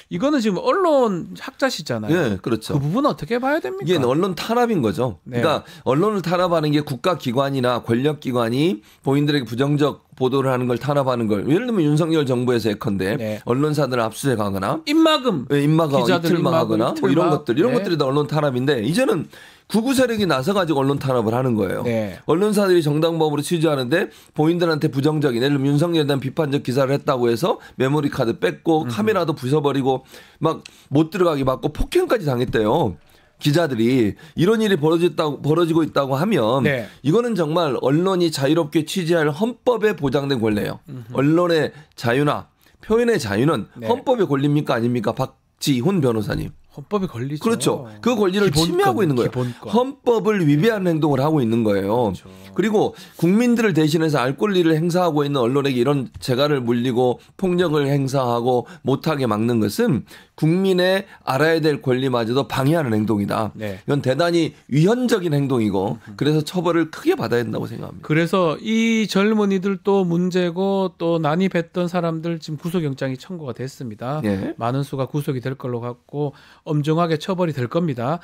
이거는 지금 언론 학자시잖아요. 예, 그렇죠. 그 부분 어떻게 봐야 됩니까? 이게 언론 탄압인 거죠. 네. 그러니까 언론을 탄압하는 게 국가기관이나 권력기관이 본인들에게 부정적 보도를 하는 걸 탄압하는 걸 예를 들면 윤석열 정부에서 예컨대 네. 언론사들을 압수수색하거나 입막음 임마가 기자들 이틀만 하거나 뭐 이런 이틀막. 것들 이런 네. 것들이 다 언론 탄압인데 이제는 극우 세력이 나서가지고 언론 탄압을 하는 거예요. 네. 언론사들이 정당법으로 취재하는데 본인들한테 부정적인 예를 들면 윤석열에 대한 비판적 기사를 했다고 해서 메모리 카드 뺏고 카메라도 부숴버리고 막 못 들어가게 막고 폭행까지 당했대요. 기자들이 이런 일이 벌어지고 있다고 하면 네. 이거는 정말 언론이 자유롭게 취재할 헌법에 보장된 권리예요. 언론의 자유나 표현의 자유는 네. 헌법의 권리입니까 아닙니까? 박지훈 변호사님. 헌법에 걸리죠. 그렇죠. 그 권리를 기본권, 침해하고 있는 거예요. 기본권. 헌법을 위배하는 행동을 하고 있는 거예요. 그렇죠. 그리고 국민들을 대신해서 알 권리를 행사하고 있는 언론에게 이런 재갈을 물리고 폭력을 행사하고 못하게 막는 것은 국민의 알아야 될 권리마저도 방해하는 행동이다. 네. 이건 대단히 위헌적인 행동이고 그래서 처벌을 크게 받아야 된다고 생각합니다. 그래서 이 젊은이들도 문제고 또 난입했던 사람들 지금 구속영장이 청구가 됐습니다. 예. 많은 수가 구속이 될 걸로 같고 엄정하게 처벌이 될 겁니다.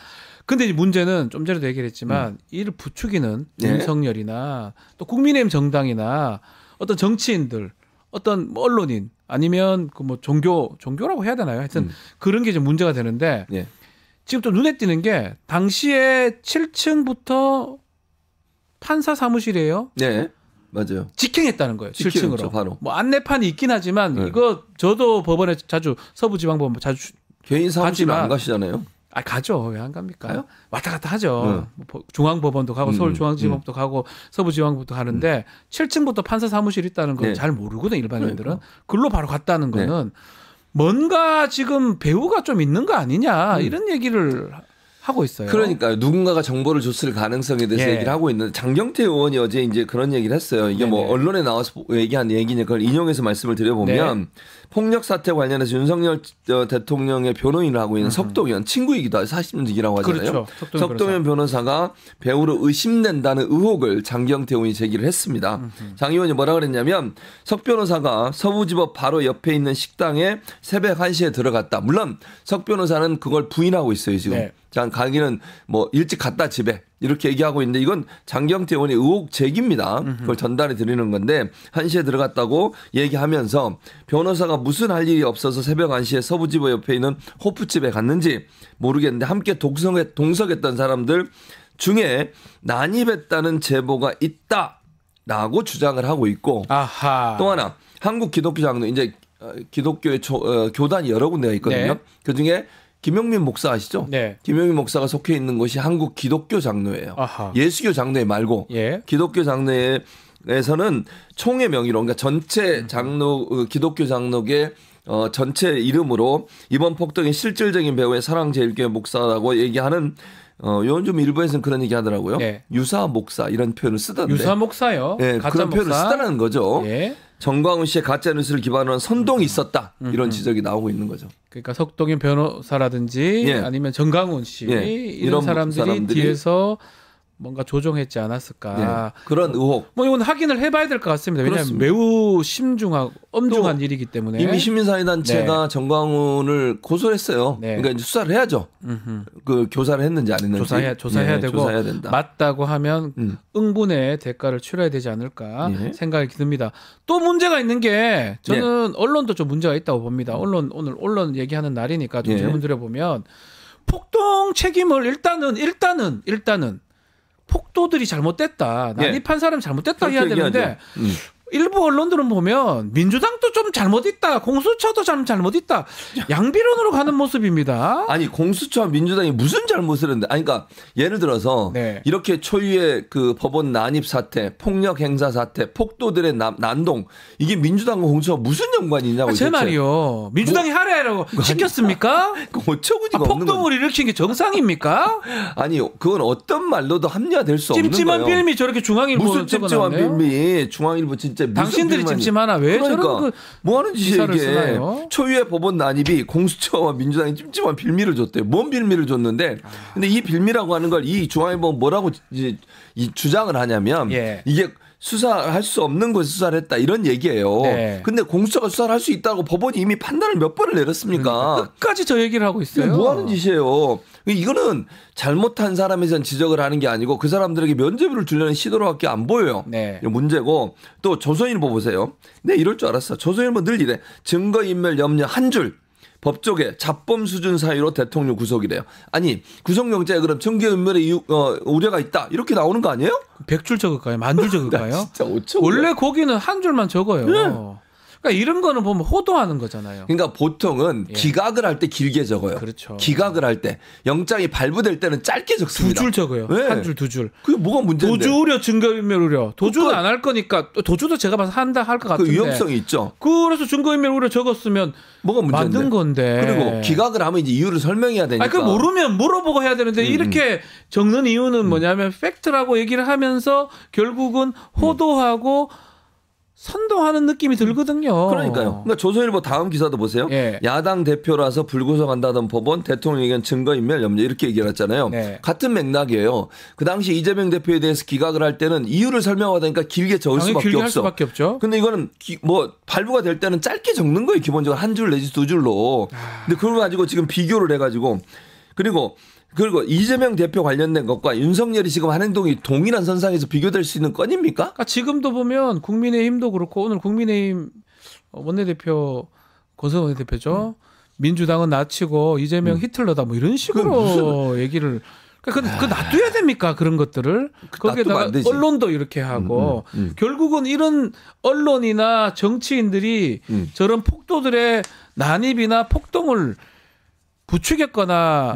근데 이 문제는 좀 전에도 얘기를 했지만 이를 부추기는 예. 윤석열이나 또 국민의힘 정당이나 어떤 정치인들 어떤 뭐 언론인 아니면 그 뭐 종교라고 해야 되나요? 하여튼 그런 게 이제 문제가 되는데 예. 지금 좀 눈에 띄는 게 당시에 7층부터 판사 사무실이에요. 네. 맞아요. 직행했다는 거예요. 직행했죠, 7층으로. 바로. 뭐 안내판이 있긴 하지만 네. 이거 저도 법원에 자주 서부지방법원 자주 개인 사무실 하지만- 안 가시잖아요. 가죠. 왜 안 갑니까? 가요? 왔다 갔다 하죠. 중앙법원도 가고 서울중앙지법도 가고 서부지방법도 가는데 7층부터 판사 사무실 있다는 걸 네. 잘 모르거든 일반인들은. 그러니까. 글로 바로 갔다는 네. 거는 뭔가 지금 배후가 좀 있는 거 아니냐 이런 얘기를 하고 있어요. 그러니까요. 누군가가 정보를 줬을 가능성에 대해서 예. 얘기를 하고 있는데 장경태 의원이 어제 이제 그런 얘기를 했어요. 이게 뭐 네네. 언론에 나와서 얘기한 얘기니까 그걸 인용해서 말씀을 드려보면 네. 폭력 사태 관련해서 윤석열 대통령의 변호인을 하고 있는 석동현 친구이기도 하고 40년지기라고 하잖아요. 그렇죠. 석동현 변호사가 배우로 의심된다는 의혹을 장경태 의원이 제기를 했습니다. 장 의원이 뭐라 그랬냐면 석 변호사가 서부지법 바로 옆에 있는 식당에 새벽 1시에 들어갔다. 물론 석 변호사는 그걸 부인하고 있어요 지금. 네. 자, 가기는 뭐 일찍 갔다 집에 이렇게 얘기하고 있는데 이건 장경태 의원의 의혹 제기입니다. 그걸 전달해 드리는 건데 1시에 들어갔다고 얘기하면서 변호사가 무슨 할 일이 없어서 새벽 1시에 서부지법 옆에 있는 호프집에 갔는지 모르겠는데 함께 동석했던 사람들 중에 난입했다는 제보가 있다라고 주장을 하고 있고 아하. 또 하나 한국 기독교 장로 이제 기독교의 교단이 여러 군데가 있거든요. 네. 그중에 김용민 목사 아시죠? 네. 김용민 목사가 속해 있는 곳이 한국 기독교 장로예요. 아하. 예수교 장로회 말고 예. 기독교 장로회에서는 총회 명의로 그러니까 전체 장로 기독교 장로계 전체 이름으로 이번 폭동의 실질적인 배후의 사랑제일교회 목사라고 얘기하는 요즘 일부에서는 그런 얘기 하더라고요. 네. 유사 목사 이런 표현을 쓰던데. 유사 목사요. 네, 가짜 그런 표현을 목사. 쓰다는 거죠. 예. 정광훈 씨의 가짜 뉴스를 기반으로 한 선동이 있었다. 이런 지적이 나오고 있는 거죠. 그러니까 석동현 변호사라든지 예. 아니면 정강훈 씨 예. 이런 사람들이 뒤에서 뭔가 조종했지 않았을까. 네. 그런 의혹. 뭐 이건 확인을 해봐야 될 것 같습니다. 왜냐하면 그렇습니다. 매우 심중하고 엄중한 또 일이기 때문에. 이미 시민사회단체가 정광훈을 고소를 했어요. 네. 그러니까 이제 수사를 해야죠. 그 교사를 했는지 안 했는지. 조사해야 네, 되고 조사해야 된다. 맞다고 하면 음. 응분의 대가를 치러야 되지 않을까 예. 생각이 듭니다. 또 문제가 있는 게 저는 언론도 좀 문제가 있다고 봅니다. 오늘 언론 얘기하는 날이니까 좀 예. 질문 드려보면 폭동 책임을 일단은 폭도들이 잘못됐다. 난입한 사람이 잘못됐다 해야 그렇게 되는데 얘기하죠. 일부 언론들은 보면 민주당도 좀 잘못 있다. 공수처도 좀 잘못 있다. 양비론으로 가는 모습입니다. 아니 공수처와 민주당이 무슨 잘못을 했는데 아니 그러니까 예를 들어서 네. 이렇게 초유의 그 법원 난입 사태, 폭력 행사 사태, 폭도들의 난동 이게 민주당과 공수처가 무슨 연관이 있냐고 제 말이요. 민주당이 하라고 시켰습니까? 어처구니가 없는 거죠. 폭동을 일으킨 게 정상입니까? 아니 그건 어떤 말로도 합리화될 수 없는 찜찜한 거예요. 빌미 저렇게 중앙일보 무슨 찜찜한 적어놨네요. 빌미 중앙일보 진짜 무슨 당신들이 빌미만- 찜찜하나 왜 그러니까 저런 그 뭐 하는 짓이에요 기사를 이게. 쓰나요? 초유의 법원 난입이 공수처와 민주당이 찜찜한 빌미를 줬대요. 뭔 빌미를 줬는데 근데 이 빌미라고 하는 걸 이 중앙일보 뭐라고 이 주장을 하냐면 예. 이게 수사할 수 없는 곳에 수사를 했다 이런 얘기예요. 네. 근데 공수처가 수사를 할 수 있다고 법원이 이미 판단을 몇 번을 내렸습니까? 끝까지 저 얘기를 하고 이게 있어요. 뭐 하는 짓이에요? 이거는 잘못한 사람에 대한 지적을 하는 게 아니고 그 사람들에게 면죄부를 주려는 시도로밖에 안 보여요. 네. 이거 문제고 또 조선일보 보세요. 네 이럴 줄 알았어. 조선일보 늘 이래. 증거인멸 염려 한 줄. 법조계 자범 수준 사유로 대통령 구속이래요. 아니 구속영장에 그럼 증거인멸의 우려가 있다 이렇게 나오는 거 아니에요? 100줄 적을까요? 1000줄 적을까요? 진짜 어쩌 원래 거기는 한 줄만 적어요. 네. 그러니까 이런 거는 보면 호도하는 거잖아요. 그러니까 보통은 예. 기각을 할 때 길게 적어요. 그렇죠. 기각을 할 때 영장이 발부될 때는 짧게 두 적습니다. 줄 적어요. 네. 한 줄, 두 줄. 그게 뭐가 문제인데? 도주 우려, 증거인멸 우려. 도주는 그거- 안 할 거니까 도주도 제가 봐서 한다 할 것 그 같은데. 위험성이 있죠. 그래서 증거인멸 우려 적었으면 뭐가 문제인데? 만든 건데. 그리고 기각을 하면 이제 이유를 설명해야 되니까. 아니, 그 모르면 물어보고 해야 되는데 이렇게 적는 이유는 뭐냐면 팩트라고 얘기를 하면서 결국은 호도하고 선동하는 느낌이 들거든요. 그러니까요. 그러니까 조선일보 다음 기사도 보세요. 예. 야당 대표라서 불구속한다던 법원 대통령에겐 증거인멸 염려 이렇게 얘기를 했잖아요. 네. 같은 맥락이에요. 그 당시 이재명 대표에 대해서 기각을 할 때는 이유를 설명하다 보니까 길게 적을 당연히 수밖에 길게 할 없어. 수밖에 없죠. 근데 이거는 뭐 발부가 될 때는 짧게 적는 거예요. 기본적으로 한 줄 내지 두 줄로. 근데 그걸 가지고 지금 비교를 해가지고 그리고 이재명 대표 관련된 것과 윤석열이 지금 한 행동이 동일한 선상에서 비교될 수 있는 건입니까? 그러니까 지금도 보면 국민의힘도 그렇고 오늘 국민의힘 원내대표 권성동 원내대표죠. 민주당은 나치고 이재명 히틀러다 뭐 이런 식으로 얘기를 그러니까 그 놔둬야 됩니까 그런 것들을 놔두면 거기에다가 안 되지. 언론도 이렇게 하고 결국은 이런 언론이나 정치인들이 저런 폭도들의 난입이나 폭동을 부추겼거나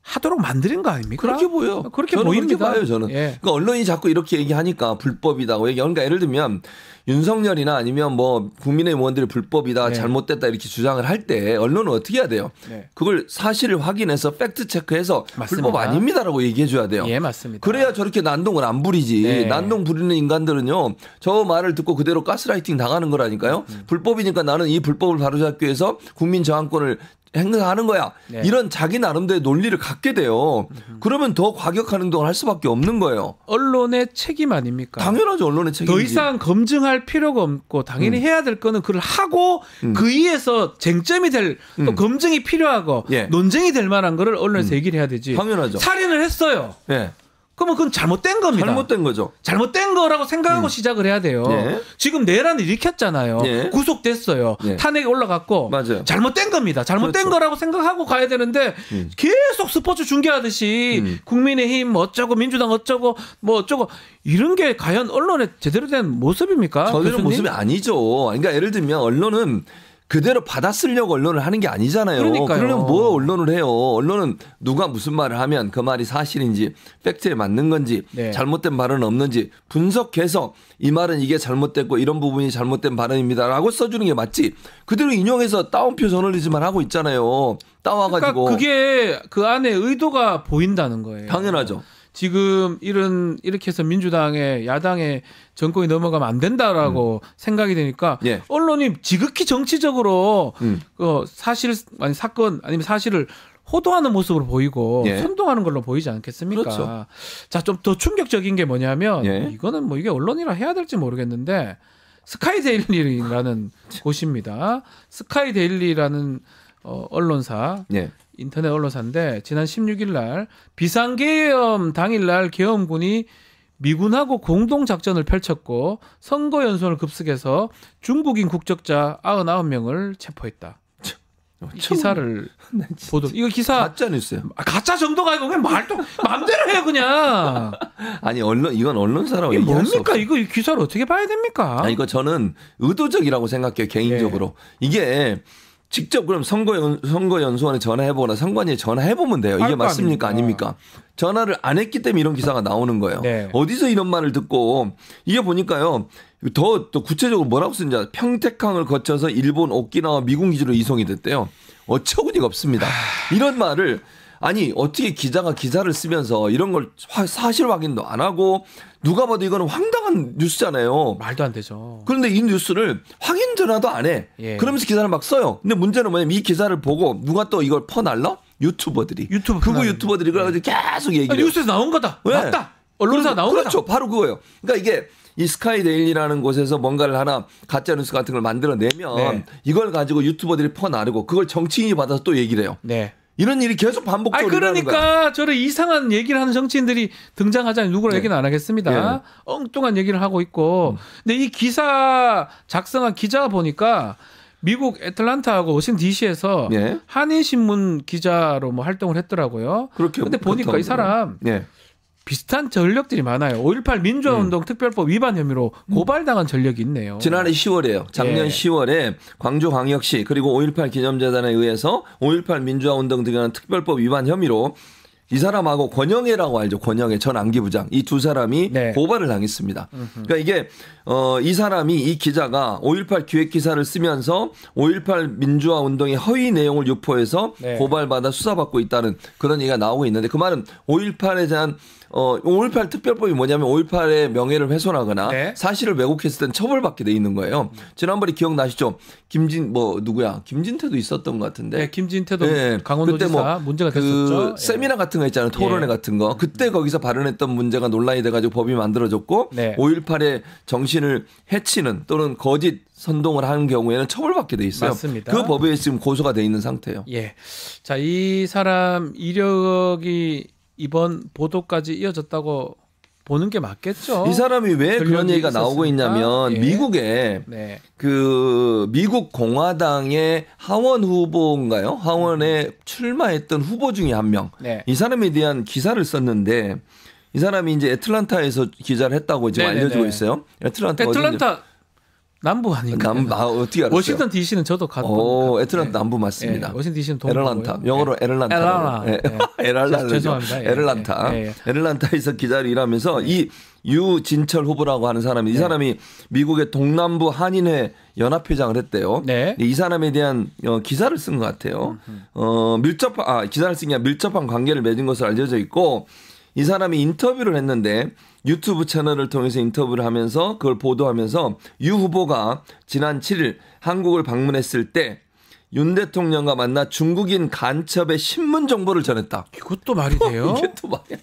하도록 만드는 거 아닙니까? 그렇게 보여. 그렇게 저는 보입니다. 그렇게 봐요, 저는. 예. 그러니까 언론이 자꾸 이렇게 얘기하니까 불법이다고 얘기하니까 그러니까 예를 들면 윤석열이나 아니면 뭐 국민의힘 의원들이 불법이다, 네. 잘못됐다 잘못됐다 이렇게 주장을 할 때 언론은 어떻게 해야 돼요? 네. 그걸 사실을 확인해서 팩트 체크해서 맞습니다. 불법 아닙니다라고 얘기해 줘야 돼요. 예, 맞습니다. 그래야 저렇게 난동을 안 부리지. 네. 난동 부리는 인간들은요. 저 말을 듣고 그대로 가스라이팅 당하는 거라니까요. 불법이니까 나는 이 불법을 바로잡기 위해서 국민 저항권을 행사하는 거야. 네. 이런 자기 나름대로의 논리를 갖게 돼요. 그러면 더 과격한 행동을 할 수밖에 없는 거예요. 언론의 책임 아닙니까? 당연하죠. 언론의 책임이지. 더 이상 검증할 필요가 없고 당연히 해야 될 거는 그걸 하고 그 위에서 쟁점이 될 또 검증이 필요하고 예. 논쟁이 될 만한 거를 언론에서 얘기를 해야 되지. 당연하죠. 살인을 했어요. 예. 그러면 그건 잘못된 겁니다. 잘못된 거죠. 잘못된 거라고 생각하고 시작을 해야 돼요. 예. 지금 내란을 일으켰잖아요. 예. 구속됐어요. 예. 탄핵이 올라갔고 맞아요. 잘못된 겁니다. 잘못된 그렇죠. 거라고 생각하고 가야 되는데 계속 스포츠 중계하듯이 국민의힘 어쩌고 민주당 어쩌고 뭐 어쩌고 이런 게 과연 언론의 제대로 된 모습입니까? 저대로 교수님? 모습이 아니죠. 그러니까 예를 들면 언론은 그대로 받아쓰려고 언론을 하는 게 아니잖아요. 그러니까요. 그러면 뭐 언론을 해요. 언론은 누가 무슨 말을 하면 그 말이 사실인지 팩트에 맞는 건지 네. 잘못된 발언은 없는지 분석해서 이 말은 이게 잘못됐고 이런 부분이 잘못된 발언입니다라고 써주는 게 맞지. 그대로 인용해서 따옴표 저널리즘만 하고 있잖아요. 따와가지고. 그러니까 그게 그 안에 의도가 보인다는 거예요. 당연하죠. 지금 이렇게 해서 민주당의 야당의 정권이 넘어가면 안 된다라고 생각이 되니까 예. 언론이 지극히 정치적으로 사건 아니면 사실을 호도하는 모습으로 보이고 예. 선동하는 걸로 보이지 않겠습니까? 그렇죠. 자, 좀 더 충격적인 게 뭐냐면 예. 이거는 뭐 이게 언론이라 해야 될지 모르겠는데 스카이데일리라는 곳입니다. 스카이데일리라는 언론사 예. 인터넷 언론사인데 지난 16일 날 비상계엄 당일날 계엄군이 미군하고 공동작전을 펼쳤고 선거연수원을 급습해서 중국인 국적자 99명을 체포했다. 이 기사를 보도 이거 기사 가짜 뉴스예요. 가짜 정도가 아니고 그냥 말도 마음대로 해요 그냥. 아니 이건 언론사라고 이게 얘기할 수 뭡니까? 없어요. 이거 이 기사를 어떻게 봐야 됩니까? 아, 이거 저는 의도적이라고 생각해요. 개인적으로. 이게 직접 그럼 선거연수원에 전화해보거나 선관위에 전화해보면 돼요. 할 이게 거 맞습니까? 아닙니까? 아닙니까? 전화를 안 했기 때문에 이런 기사가 나오는 거예요. 네. 어디서 이런 말을 듣고 이게 보니까요. 더 구체적으로 뭐라고 쓰는지 알아요? 평택항을 거쳐서 일본 오키나와 미군 기지로 이송이 됐대요. 어처구니가 없습니다. 이런 말을 아니 어떻게 기자가 기사를 쓰면서 이런 걸 사실 확인도 안 하고 누가 봐도 이거는 황당한 뉴스잖아요. 말도 안 되죠. 그런데 이 뉴스를 확인 전화도 안 해. 예. 그러면서 기사를 막 써요. 근데 문제는 뭐냐면 이 기사를 보고 누가 또 이걸 퍼날라? 유튜버들이. 유튜브 극우 퍼날라. 유튜버들이 그래가지고 계속 얘기를 해요. 뉴스에서 나온 거다. 왜? 맞다. 언론사 나온 거다. 그렇죠. 바로 그거예요. 그러니까 이게 이 스카이데일리라는 곳에서 뭔가를 하나 가짜 뉴스 같은 걸 만들어내면 네. 이걸 가지고 유튜버들이 퍼나르고 그걸 정치인이 받아서 또 얘기를 해요. 네. 이런 일이 계속 반복적으로 일어나는 거야. 그러니까 저런 이상한 얘기를 하는 정치인들이 등장하자니 누구라 네. 얘기는 안 하겠습니다. 예. 엉뚱한 얘기를 하고 있고. 근데 이 기사 작성한 기자가 보니까 미국 애틀란타하고 워싱턴 DC에서 예. 한인신문 기자로 뭐 활동을 했더라고요. 그렇게 근데 보니까 그렇다고 이 사람 예. 비슷한 전력들이 많아요. 5.18 민주화운동 특별법 위반 혐의로 고발당한 전력이 있네요. 지난해 10월에요. 작년 예. 10월에 광주광역시 그리고 5.18 기념재단에 의해서 5.18 민주화운동 등에 관한 특별법 위반 혐의로 이 사람하고 권영애라고 알죠. 권영애 전 안기부장 이 두 사람이 네. 고발을 당했습니다. 그러니까 이게 이 사람이 이 기자가 5.18 기획 기사를 쓰면서 5.18 민주화 운동의 허위 내용을 유포해서 네. 고발받아 수사받고 있다는 그런 얘기가 나오고 있는데 그 말은 5.18에 대한 5.18 특별법이 뭐냐면 5.18의 명예를 훼손하거나 네. 사실을 왜곡했을 땐 처벌받게 돼 있는 거예요. 지난번에 기억나시죠? 김진태도 있었던 것 같은데. 네, 김진태도 네. 강원도지사 그때 뭐 문제가 그 됐었죠. 예. 세미나 같은 거 있잖아요. 토론회 예. 같은 거. 그때 거기서 발언했던 문제가 논란이 돼가지고 법이 만들어졌고 네. 5.18의 정신을 해치는 또는 거짓 선동을 하는 경우에는 처벌받게 돼 있어요. 맞습니다. 그 법에 지금 고소가 돼 있는 상태예요. 예. 자, 이 사람 이력이 이번 보도까지 이어졌다고 보는 게 맞겠죠. 이 사람이 왜 그런 전력이 얘기가 나오고 있었으니까. 있냐면 예. 미국에 네. 그 미국 공화당의 하원 후보인가요? 하원에 출마했던 후보 중에 한 명. 네. 이 사람에 대한 기사를 썼는데 이 사람이 이제 애틀란타에서 기자를 했다고 지금 네네네. 알려지고 있어요. 애틀란타 남부 아닌가요? 어떻게 알았어요? 워싱턴 DC는 저도 애틀란타 남부 맞습니다. 워싱턴 DC는 동부. 에럴란타. 영어로 에럴란타. 에럴란타. 죄송합니다. 에럴란타. 에럴란타에서 기자를 일하면서 이 유진철 후보라고 하는 사람이 이 사람이 미국의 동남부 한인회 연합회장을 했대요. 네. 이 사람에 대한 기사를 쓴 것 같아요. 기사를 쓴 게 밀접한 관계를 맺은 것으로 알려져 있고 이 사람이 인터뷰를 했는데 유튜브 채널을 통해서 인터뷰를 하면서 그걸 보도하면서 유 후보가 지난 7일 한국을 방문했을 때 윤 대통령과 만나 중국인 간첩의 신문 정보를 전했다. 이것도 말이 돼요? 이게 또 말이야.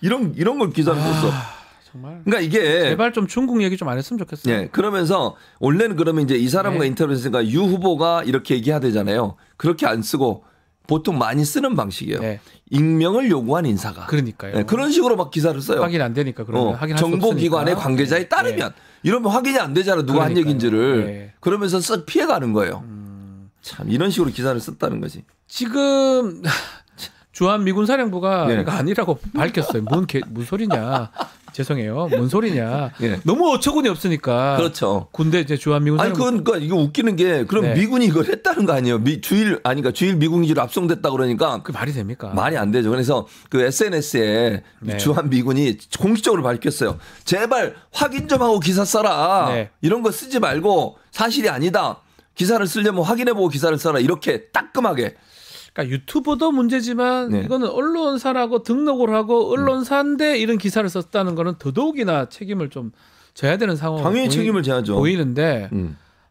이런 걸 기사를 썼어. 정말. 그러니까 이게 제발 좀 중국 얘기 좀 안 했으면 좋겠어요. 네, 그러면서 원래는 그러면 이제 이 사람과 인터뷰했으니까 유 후보가 이렇게 얘기해야 되잖아요. 그렇게 안 쓰고 보통 많이 쓰는 방식이에요. 네. 익명을 요구한 인사가. 그러니까요. 네, 그런 식으로 막 기사를 써요. 확인 안 되니까 그러면 확인할 정보기관의 관계자에 따르면 이러면 확인이 안 되잖아. 누가 한 얘기인지를. 그러면서 쓱 피해가는 거예요. 참 이런 식으로 기사를 썼다는 거지. 지금 주한 미군 사령부가 이거 아니라고 밝혔어요. 뭔 소리냐. 죄송해요. 뭔 소리냐. 너무 어처구니 없으니까. 그렇죠. 군대 이제 주한 미군 사령부. 그러니까 이거 웃기는 게 그럼 미군이 이걸 했다는 거 아니에요. 주일 미군 기지로 압송됐다 그러니까. 그 말이 됩니까? 말이 안 되죠. 그래서 그 SNS에 주한 미군이 공식적으로 밝혔어요. 제발 확인 좀 하고 기사 써라. 이런 거 쓰지 말고 사실이 아니다. 기사를 쓰려면 확인해보고 기사를 써라. 이렇게 따끔하게. 그러니까 유튜버도 문제지만 이거는 언론사라고 등록을 하고 언론사인데 이런 기사를 썼다는 거는 더더욱이나 책임을 좀 져야 되는 상황. 당연히 책임을 져야죠. 보이는데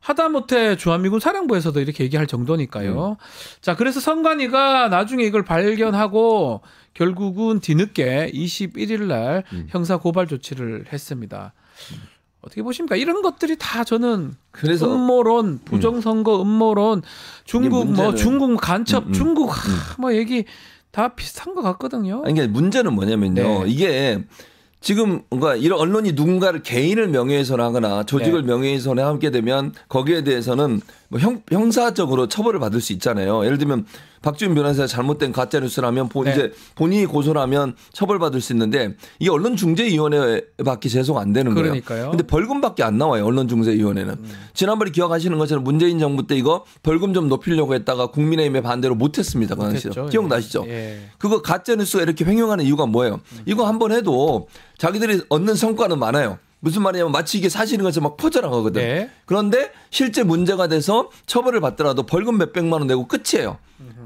하다못해 주한미군 사령부에서도 이렇게 얘기할 정도니까요. 자, 그래서 선관위가 나중에 이걸 발견하고 결국은 뒤늦게 21일 날 형사 고발 조치를 했습니다. 어떻게 보십니까? 이런 것들이 다 저는 그래서 음모론, 부정선거 음모론, 중국 중국 간첩, 중국 얘기 다 비슷한 것 같거든요. 아니, 그러니까 문제는 뭐냐면요. 이게 지금 뭔가 이런 언론이 누군가를 개인을 명예훼손하거나 조직을 명예훼손하게 되면 거기에 대해서는 뭐 형사적으로 처벌을 받을 수 있잖아요. 예를 들면 박주민 변호사가 잘못된 가짜 뉴스를 하면 이제 본인이 고소를 하면 처벌받을 수 있는데 이게 언론중재위원회밖에 제소가 안 되는 거예요. 그러니까요. 근데 벌금밖에 안 나와요. 언론중재위원회는. 지난번에 기억하시는 것처럼 문재인 정부 때 이거 벌금 좀 높이려고 했다가 국민의힘의 반대로 못했습니다. 그 당시에. 기억나시죠? 그거 가짜 뉴스가 이렇게 횡행하는 이유가 뭐예요? 이거 한번 해도 자기들이 얻는 성과는 많아요. 무슨 말이냐면 마치 이게 사실인 것처럼 막 퍼져나가거든. 그런데 실제 문제가 돼서 처벌을 받더라도 벌금 몇백만 원 내고 끝이에요.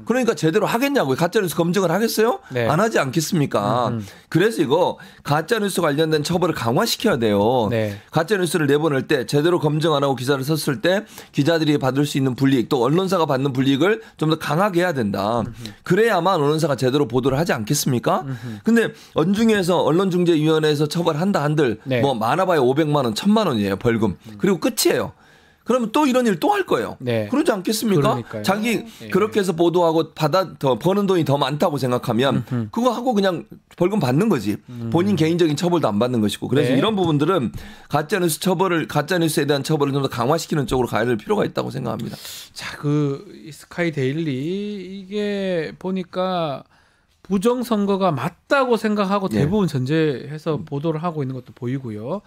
그러니까 제대로 하겠냐고요. 가짜뉴스 검증을 하겠어요? 안 하지 않겠습니까? 그래서 이거 가짜뉴스 관련된 처벌을 강화시켜야 돼요. 가짜뉴스를 내보낼 때 제대로 검증 안 하고 기사를 썼을 때 기자들이 받을 수 있는 불이익 또 언론사가 받는 불이익을 좀 더 강하게 해야 된다. 그래야만 언론사가 제대로 보도를 하지 않겠습니까? 근데 언중에서 언론중재위원회에서 처벌한다 한들 뭐 많아봐야 500만 원, 1000만 원이에요. 벌금. 그리고 끝이에요. 그러면 또 이런 일 또 할 거예요. 그러지 않겠습니까? 그러니까요. 자기 그렇게 해서 보도하고 더 버는 돈이 더 많다고 생각하면 그거 하고 그냥 벌금 받는 거지. 본인 개인적인 처벌도 안 받는 것이고. 그래서 이런 부분들은 가짜뉴스에 대한 처벌을 좀 더 강화시키는 쪽으로 가야 될 필요가 있다고 생각합니다. 자, 스카이 데일리 이게 보니까 부정선거가 맞다고 생각하고 대부분 전제해서 보도를 하고 있는 것도 보이고요.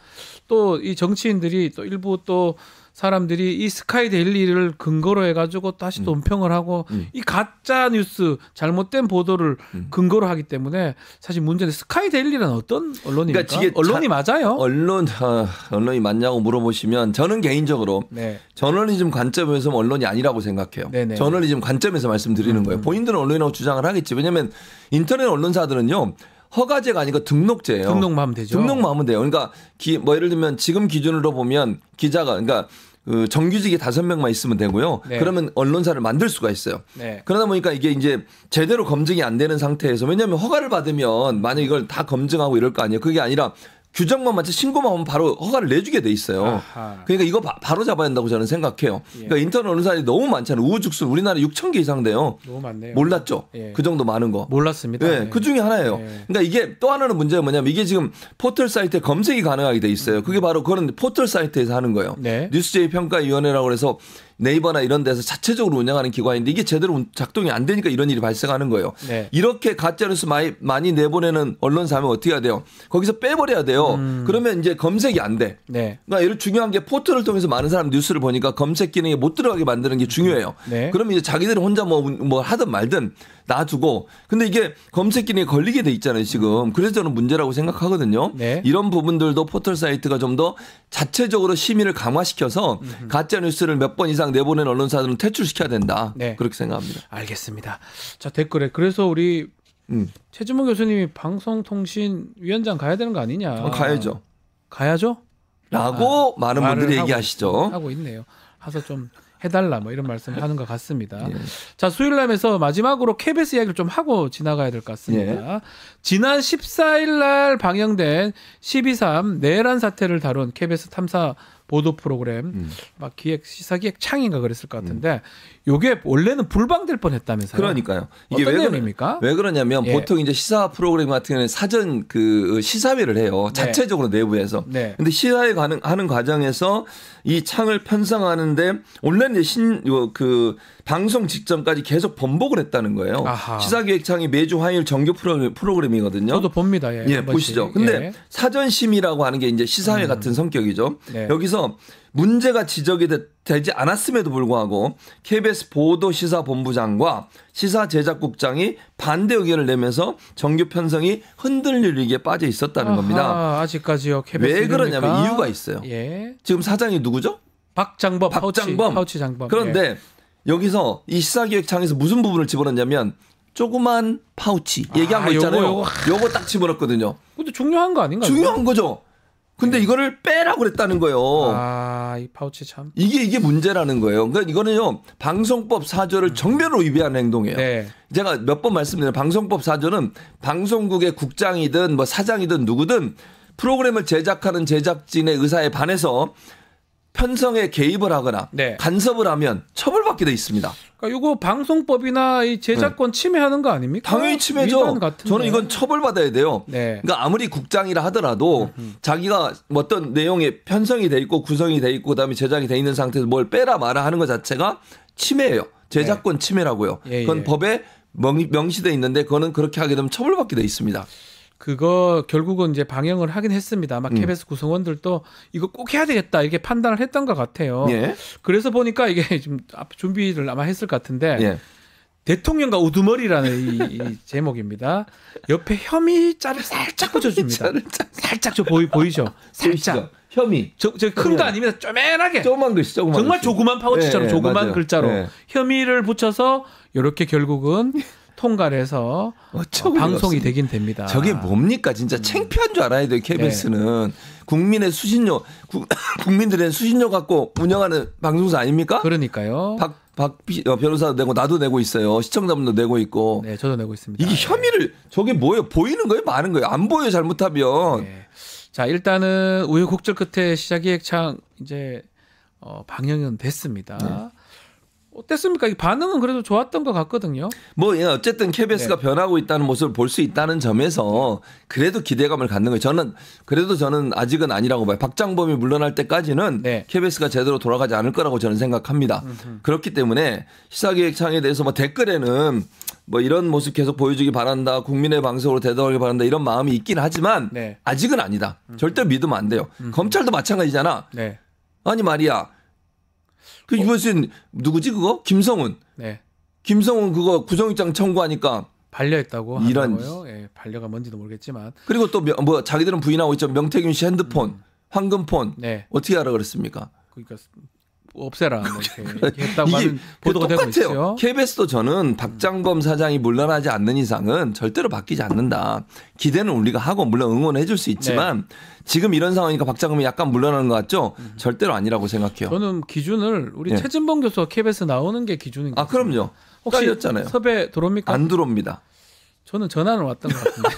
또 이 정치인들이 또 일부 또 사람들이 이 스카이 데일리를 근거로 해가지고 다시 또 은평을 하고 이 가짜 뉴스 잘못된 보도를 근거로 하기 때문에 사실 문제는 스카이 데일리는 어떤 언론입니까? 그러니까 언론이 맞아요? 언론이 맞냐고 물어보시면 저는 개인적으로 저널리즘 관점에서 언론이 아니라고 생각해요. 저널리즘 관점에서 말씀드리는 거예요. 본인들은 언론이라고 주장을 하겠지. 왜냐하면 인터넷 언론사들은요. 허가제가 아니고 등록제예요. 등록만 하면 되죠. 등록만 하면 돼요. 그러니까 예를 들면 지금 기준으로 보면 기자가 그러니까 정규직이 5명만 있으면 되고요. 그러면 언론사를 만들 수가 있어요. 그러다 보니까 이게 이제 제대로 검증이 안 되는 상태에서 왜냐하면 허가를 받으면 만약 이걸 다 검증하고 이럴 거 아니에요. 그게 아니라 규정만 맞춰 신고만 하면 바로 허가를 내주게 돼 있어요. 그러니까 이거 바로 잡아야 한다고 저는 생각해요. 그러니까 인터넷 언론사들이 너무 많잖아요. 우후죽순 우리나라에 6,000개 이상 돼요. 너무 많네요. 몰랐죠? 그 정도 많은 거. 몰랐습니다. 그 중에 하나예요. 그러니까 이게 또 하나는 문제가 뭐냐면 이게 지금 포털 사이트에 검색이 가능하게 돼 있어요. 그게 바로 그런 포털 사이트에서 하는 거예요. 뉴스제이 평가위원회라고 해서 네이버나 이런 데서 자체적으로 운영하는 기관인데 이게 제대로 작동이 안 되니까 이런 일이 발생하는 거예요. 네. 이렇게 가짜뉴스 많이 내보내는 언론사 하면 어떻게 해야 돼요? 거기서 빼버려야 돼요. 그러면 이제 검색이 안 돼. 네. 그러니까 이런 중요한 게 포털을 통해서 많은 사람 뉴스를 보니까 검색 기능에 못 들어가게 만드는 게 중요해요. 네. 그러면 이제 자기들이 혼자 뭐 하든 말든 놔두고 근데 이게 검색 기능에 걸리게 돼 있잖아요 지금. 그래서 저는 문제라고 생각하거든요. 네. 이런 부분들도 포털 사이트가 좀 더 자체적으로 심의를 강화시켜서 가짜 뉴스를 몇 번 이상 내보낸 언론사들은 퇴출시켜야 된다. 네. 그렇게 생각합니다. 알겠습니다. 자, 댓글에 그래서 우리 최진봉 교수님이 방송통신위원장 가야 되는 거 아니냐. 가야죠. 가야죠? 라고 많은 분들이 말을 얘기하시죠. 하고 있네요. 가서 좀 해달라 뭐 이런 말씀하는 것 같습니다. 예. 자, 수요일날에서 마지막으로 KBS 이야기를 좀 하고 지나가야 될 것 같습니다. 지난 14일 날 방영된 12.3 내란 사태를 다룬 KBS 탐사 보도 프로그램 막 시사기획 창인가 그랬을 것 같은데 요게 원래는 불방될 뻔했다면서요? 그러니까요. 이게 어떤 내용입니까? 왜 그러냐면 예. 보통 이제 시사 프로그램 같은 경우는 사전 그 시사회를 해요. 자체적으로 내부에서. 네. 근데 시사회 하는 과정에서 이 창을 편성하는데 원래는 그 방송 직전까지 계속 번복을 했다는 거예요. 아하. 시사기획창이 매주 화요일 정규 프로그램이거든요. 저도 봅니다. 예, 한 번씩. 보시죠. 근데 예. 사전 심의라고 하는 게 이제 시사회 같은 성격이죠. 네. 여기서 문제가 지적이 되지 않았음에도 불구하고 KBS 보도시사본부장과 시사제작국장이 반대 의견을 내면서 정규 편성이 흔들릴 위기에 빠져 있었다는 겁니다. 아직까지요. KBS 왜 그러냐면 이럽니까? 이유가 있어요. 예. 지금 사장이 누구죠? 박장범, 박장범. 파우치 장범. 그런데 예. 여기서 이 시사기획창에서 무슨 부분을 집어넣냐면 조그만 파우치 얘기한 거 있잖아요. 요거 딱 집어넣었거든요. 근데 중요한 거 아닌가요? 중요한 거죠. 근데 이거를 빼라고 그랬다는 거예요. 아, 이 파우치 참. 이게 문제라는 거예요. 그러니까 이거는요 방송법 4조를 정면으로 위배하는 행동이에요. 네. 제가 몇 번 말씀드린 방송법 4조는 방송국의 국장이든 뭐 사장이든 누구든 프로그램을 제작하는 제작진의 의사에 반해서 편성에 개입을 하거나 네. 간섭을 하면 처벌받게 돼 있습니다. 그러니까 이거 방송법이나 이 제작권 침해하는 거 아닙니까? 당연히 침해죠. 위반 같은데. 저는 이건 처벌받아야 돼요. 네. 그러니까 아무리 국장이라 하더라도 자기가 어떤 내용에 편성이 돼 있고 구성이 돼 있고 그다음에 제작이 돼 있는 상태에서 뭘 빼라 마라 하는 것 자체가 침해예요. 제작권 침해라고요. 예, 예. 그건 법에 명시돼 있는데 그거는 그렇게 하게 되면 처벌받게 돼 있습니다. 그거 결국은 이제 방영을 하긴 했습니다. 아마 KBS 구성원들도 이거 꼭 해야 되겠다 이렇게 판단을 했던 것 같아요. 예. 그래서 보니까 이게 좀 준비를 아마 했을 것 같은데 예. 대통령과 우두머리라는 이 제목입니다. 옆에 혐의자를 살짝 붙여줍니다. 살짝 보이죠? 살짝. 혐의. 저 큰 거 아닙니다. 쪼맨하게. 조그만 글씨, 조그만 정말 글씨. 조그만 파우치처럼 예, 조그만 맞아요. 글자로 예. 혐의를 붙여서 이렇게 결국은 통과를 해서 방송이 되긴 됩니다. 저게 뭡니까? 진짜 창피한 줄 알아야 돼요. KBS는 국민의 수신료, 국민들의 수신료 갖고 운영하는 방송사 아닙니까? 그러니까요. 박 변호사도 내고 나도 내고 있어요. 시청자분도 내고 있고. 네, 저도 내고 있습니다. 이게 혐의를 저게 뭐예요? 보이는 거예요? 많은 거예요? 안 보여요? 잘못하면. 네. 자, 일단은 우여곡절 끝에 시사기획창 이제 방영은 됐습니다. 네. 어땠습니까? 이 반응은 그래도 좋았던 것 같거든요. 뭐 어쨌든 KBS가 네. 변하고 있다는 모습을 볼 수 있다는 점에서 그래도 기대감을 갖는 거예요. 저는 아직은 아니라고 봐요. 박장범이 물러날 때까지는 네. KBS가 제대로 돌아가지 않을 거라고 저는 생각합니다. 그렇기 때문에 시사기획창에 대해서 뭐 댓글에는 뭐 이런 모습 계속 보여주기 바란다. 국민의 방송으로 대답하기 바란다. 이런 마음이 있긴 하지만 네. 아직은 아니다. 절대 믿으면 안 돼요. 검찰도 마찬가지잖아. 네. 아니 말이야. 그 이번엔 누구지 그거? 김성훈. 네. 김성훈 그거 구속영장 청구하니까 반려했다고 이런- 하더라고요. 예, 반려가 뭔지도 모르겠지만. 그리고 또 뭐 자기들은 부인하고 있죠. 명태균 씨 핸드폰, 황금폰 네. 어떻게 하라 그랬습니까? 그러니까 없애라 뭐 이렇게 했다고 하는 보도가 되고 똑같아요. 있죠. KBS도 저는 박장범 사장이 물러나지 않는 이상은 절대로 바뀌지 않는다. 기대는 우리가 하고 물론 응원해 줄 수 있지만 네. 지금 이런 상황이니까 박장범이 약간 물러나는 것 같죠? 절대로 아니라고 생각해요. 저는 기준을 우리 예. 최진봉 교수가 KBS 나오는 게 기준인 것 아 그럼요. 혹시 깔렸잖아요. 섭외 들어옵니까? 안 들어옵니다. 저는 전화는 왔던 것 같은데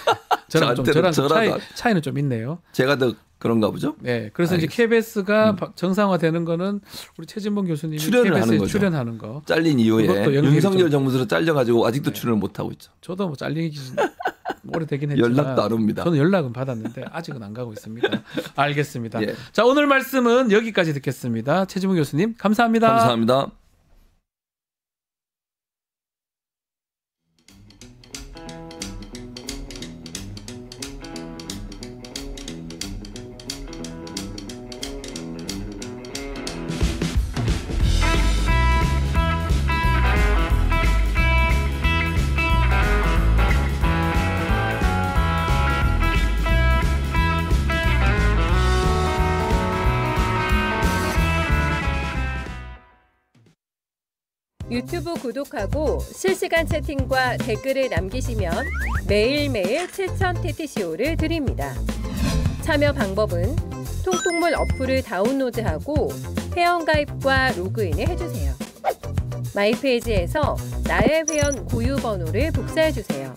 저랑 좀 저한테는 저랑 전화도 차이는 좀 있네요. 제가 더 그런가 보죠? 네, 그래서 알겠습니다. 이제 KBS가 정상화되는 거는 우리 최진봉 교수님이 출연을 하는 KBS에 거죠. 출연하는 거. 잘린 이후에 그것도 연기를 윤석열 좀- 정부에서 잘려가지고 아직도 출연을 못 하고 있죠. 저도 뭐 잘리기 오래되긴 했지만 연락도 안 옵니다. 저는 연락은 받았는데 아직은 안 가고 있습니다. 알겠습니다. 예. 자, 오늘 말씀은 여기까지 듣겠습니다. 최지문 교수님 감사합니다. 감사합니다. 유튜브 구독하고 실시간 채팅과 댓글을 남기시면 매일매일 최천 TTCO를 드립니다. 참여 방법은 통통물 어플을 다운로드하고 회원가입과 로그인을 해주세요. 마이페이지에서 나의 회원 고유 번호를 복사해주세요.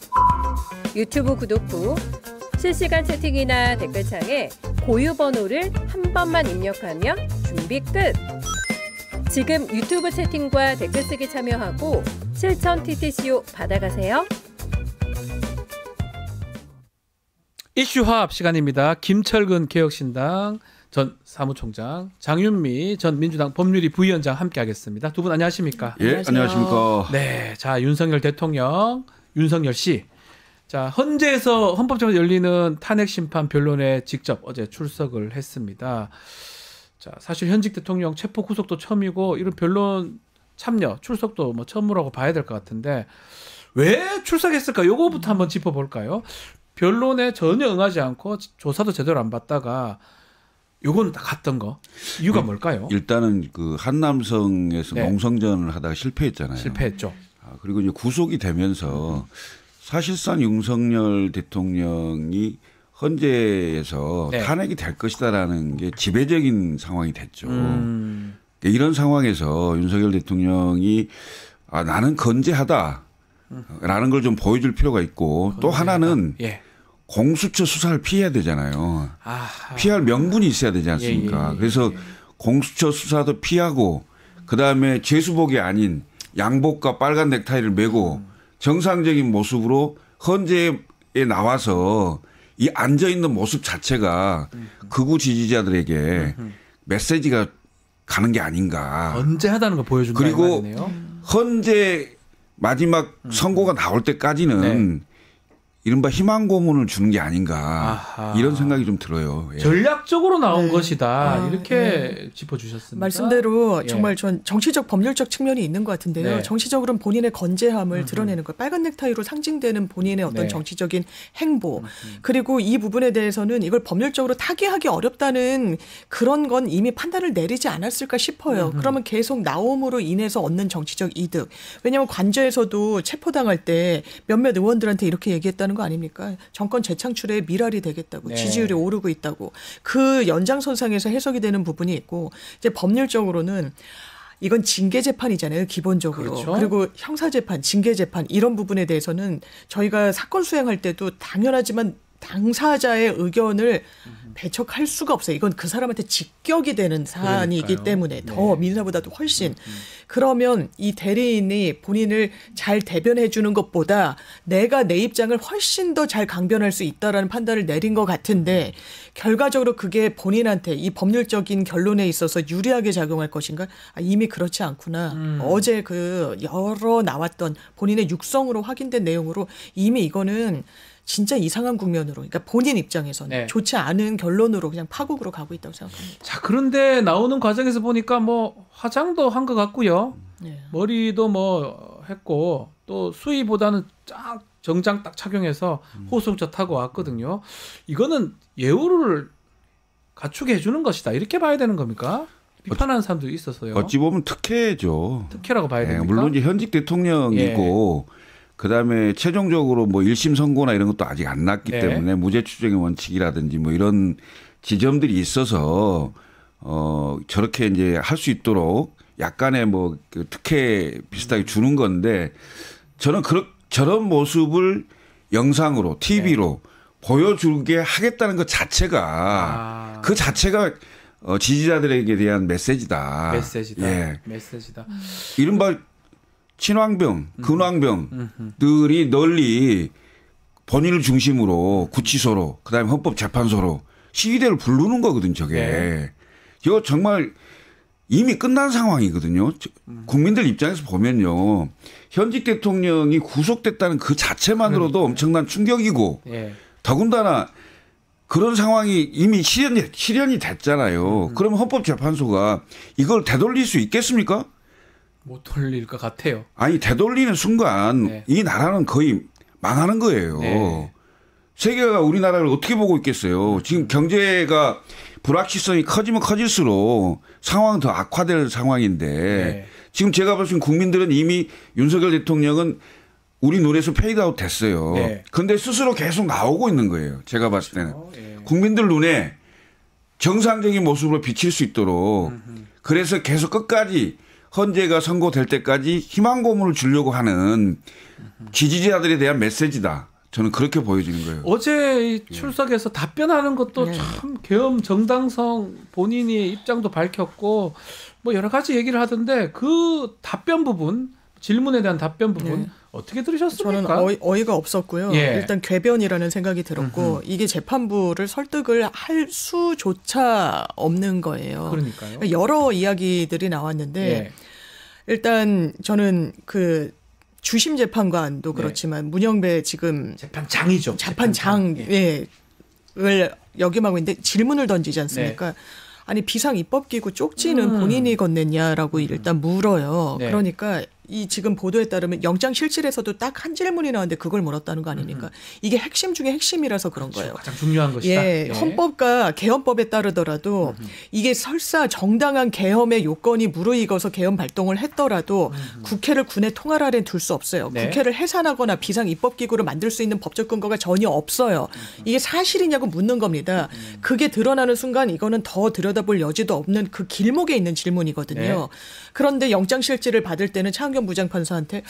유튜브 구독 후 실시간 채팅이나 댓글창에 고유 번호를 한 번만 입력하면 준비 끝! 지금 유튜브 채팅과 댓글 쓰기 참여하고 실천 TTCO 받아가세요. 이슈 화합 시간입니다. 김철근 개혁신당 전 사무총장, 장윤미 전 민주당 법률위 부위원장 함께하겠습니다. 두 분 안녕하십니까? 예, 안녕하십니까. 네, 자 윤석열 대통령, 윤석열 씨, 자 헌재에서 헌법재판소 열리는 탄핵 심판 변론에 직접 어제 출석을 했습니다. 자 사실 현직 대통령 체포 구속도 처음이고 이런 변론 참여 출석도 뭐 처음이라고 봐야 될 것 같은데 왜 출석했을까? 요거부터 한번 짚어볼까요? 변론에 전혀 응하지 않고 조사도 제대로 안 받다가 요거는 다 갔던 거 이유가 뭘까요? 일단은 그 한남성에서 네. 농성전을 하다가 실패했잖아요. 실패했죠. 그리고 이제 구속이 되면서 사실상 윤석열 대통령이 헌재에서 네. 탄핵이 될 것이다라는 게 지배적인 상황이 됐죠. 이런 상황에서 윤석열 대통령이 나는 건재하다라는 걸 좀 보여줄 필요가 있고 또 하나는 예. 공수처 수사를 피해야 되잖아요. 아하. 피할 명분이 있어야 되지 않습니까? 예. 그래서 공수처 수사도 피하고 그다음에 죄수복이 아닌 양복과 빨간 넥타이를 메고 정상적인 모습으로 헌재에 나와서 이 앉아있는 모습 자체가 극우 지지자들에게 메시지가 가는 게 아닌가. 언제 하다는 걸 보여준다. 그리고 말이네요. 헌재 마지막 선고가 나올 때까지는 이른바 희망 고문을 주는 게 아닌가. 아하. 이런 생각이 좀 들어요. 예. 전략적으로 나온 네. 것이다. 이렇게 네. 짚어주셨습니다. 말씀대로 예. 정말 전 정치적 법률적 측면이 있는 것 같은데요. 네. 정치적으로는 본인의 건재함을 드러내는 것. 빨간 넥타이로 상징되는 본인의 어떤 네. 정치적인 행보. 그리고 이 부분에 대해서는 이걸 법률적으로 타개하기 어렵다는 그런 건 이미 판단을 내리지 않았을까 싶어요. 그러면 계속 나옴으로 인해서 얻는 정치적 이득. 왜냐하면 관저에서도 체포당할 때 몇몇 의원들한테 이렇게 얘기했다는 거 아닙니까? 정권 재창출에 미랄이 되겠다고. 네. 지지율이 오르고 있다고. 그 연장선상에서 해석이 되는 부분이 있고 이제 법률적으로는 이건 징계 재판이잖아요, 기본적으로. 그렇죠. 그리고 형사 재판, 징계 재판 이런 부분에 대해서는 저희가 사건 수행할 때도 당연하지만 당사자의 의견을 배척할 수가 없어요. 이건 그 사람한테 직격이 되는 사안이기 그러니까요. 때문에 네. 더 민사보다도 훨씬. 그러면 이 대리인이 본인을 잘 대변해 주는 것보다 내가 내 입장을 훨씬 더 잘 강변할 수 있다라는 판단을 내린 것 같은데 결과적으로 그게 본인한테 이 법률적인 결론에 있어서 유리하게 작용할 것인가? 이미 그렇지 않구나. 어제 그 여러 나왔던 본인의 육성으로 확인된 내용으로 이미 이거는 진짜 이상한 국면으로, 그러니까 본인 입장에서는 네. 좋지 않은 결론으로 그냥 파국으로 가고 있다고 생각합니다. 자 그런데 나오는 과정에서 보니까 뭐 화장도 한 것 같고요. 네. 머리도 뭐 했고 또 수위보다는 쫙 정장 딱 착용해서 호송차 타고 왔거든요. 이거는 예우를 갖추게 해주는 것이다. 이렇게 봐야 되는 겁니까? 비판하는 사람도 있어서요. 어찌 보면 특혜죠. 특혜라고 봐야 됩니까? 물론 이제 현직 대통령이고 그다음에 최종적으로 뭐 1심 선고나 이런 것도 아직 안 났기 네. 때문에 무죄 추정의 원칙이라든지 뭐 이런 지점들이 있어서 저렇게 이제 할 수 있도록 약간의 뭐 그 특혜 비슷하게 주는 건데 저는 저런 모습을 영상으로 TV로 보여주게 하겠다는 것 자체가 그 자체가 지지자들에게 대한 메시지다. 메시지다. 예. 메시지다. 이른바 친왕병, 근왕병들이 널리 본인을 중심으로 구치소로 그다음에 헌법재판소로 시위대를 부르는 거거든 저게. 네. 이거 정말 이미 끝난 상황이거든요. 국민들 입장에서 보면요. 현직 대통령이 구속됐다는 그 자체만으로도 엄청난 충격이고 예. 더군다나 그런 상황이 이미 실현이 됐잖아요. 그러면 헌법재판소가 이걸 되돌릴 수 있겠습니까? 못 돌릴 것 같아요. 아니 되돌리는 순간 네. 이 나라는 거의 망하는 거예요. 네. 세계가 우리나라를 어떻게 보고 있겠어요. 지금 경제가 불확실성이 커지면 커질수록 상황은 더 악화될 상황인데 네. 지금 제가 볼 수 있는 국민들은 이미 윤석열 대통령은 우리 눈에서 페이드아웃 됐어요. 그런데 스스로 계속 나오고 있는 거예요. 제가 봤을 때는. 국민들 눈에 정상적인 모습으로 비칠 수 있도록 그래서 계속 끝까지 헌재가 선고될 때까지 희망 고문을 주려고 하는 지지자들에 대한 메시지다. 저는 그렇게 보여지는 거예요. 어제 이 출석에서 답변하는 것도 네. 참 계엄 정당성 본인이 입장도 밝혔고 뭐 여러 가지 얘기를 하던데 그 답변 부분 질문에 대한 답변 부분 네. 어떻게 들으셨습니까? 저는 어이가 없었고요. 예. 일단 궤변이라는 생각이 들었고 이게 재판부를 설득을 할 수조차 없는 거예요. 그러니까요. 여러 이야기들이 나왔는데 예. 일단 저는 그 주심 재판관도 그렇지만 문영배 지금 재판장이죠. 재판장을 역임하고 있는데 질문을 던지지 않습니까? 아니 비상 입법기구 쪽지는 본인이 건넸냐라고 일단 물어요. 네. 그러니까 이 지금 보도에 따르면 영장실질에서도 딱 한 질문이 나왔는데 그걸 물었다는 거 아닙니까? 이게 핵심 중에 핵심이라서 그런 거예요. 가장 중요한 것이다. 예, 헌법과 개헌법에 따르더라도 이게 설사 정당한 개헌의 요건이 무르익어서 개헌 발동을 했더라도 국회를 군의 통할 아래 둘 수 없어요. 네. 국회를 해산하거나 비상 입법기구를 만들 수 있는 법적 근거가 전혀 없어요. 이게 사실이냐고 묻는 겁니다. 그게 드러나는 순간 이거는 더 들여다볼 여지도 없는 그 길목에 있는 질문이거든요. 네. 그런데 영장실질을 받을 때는 차은경 부장판사한테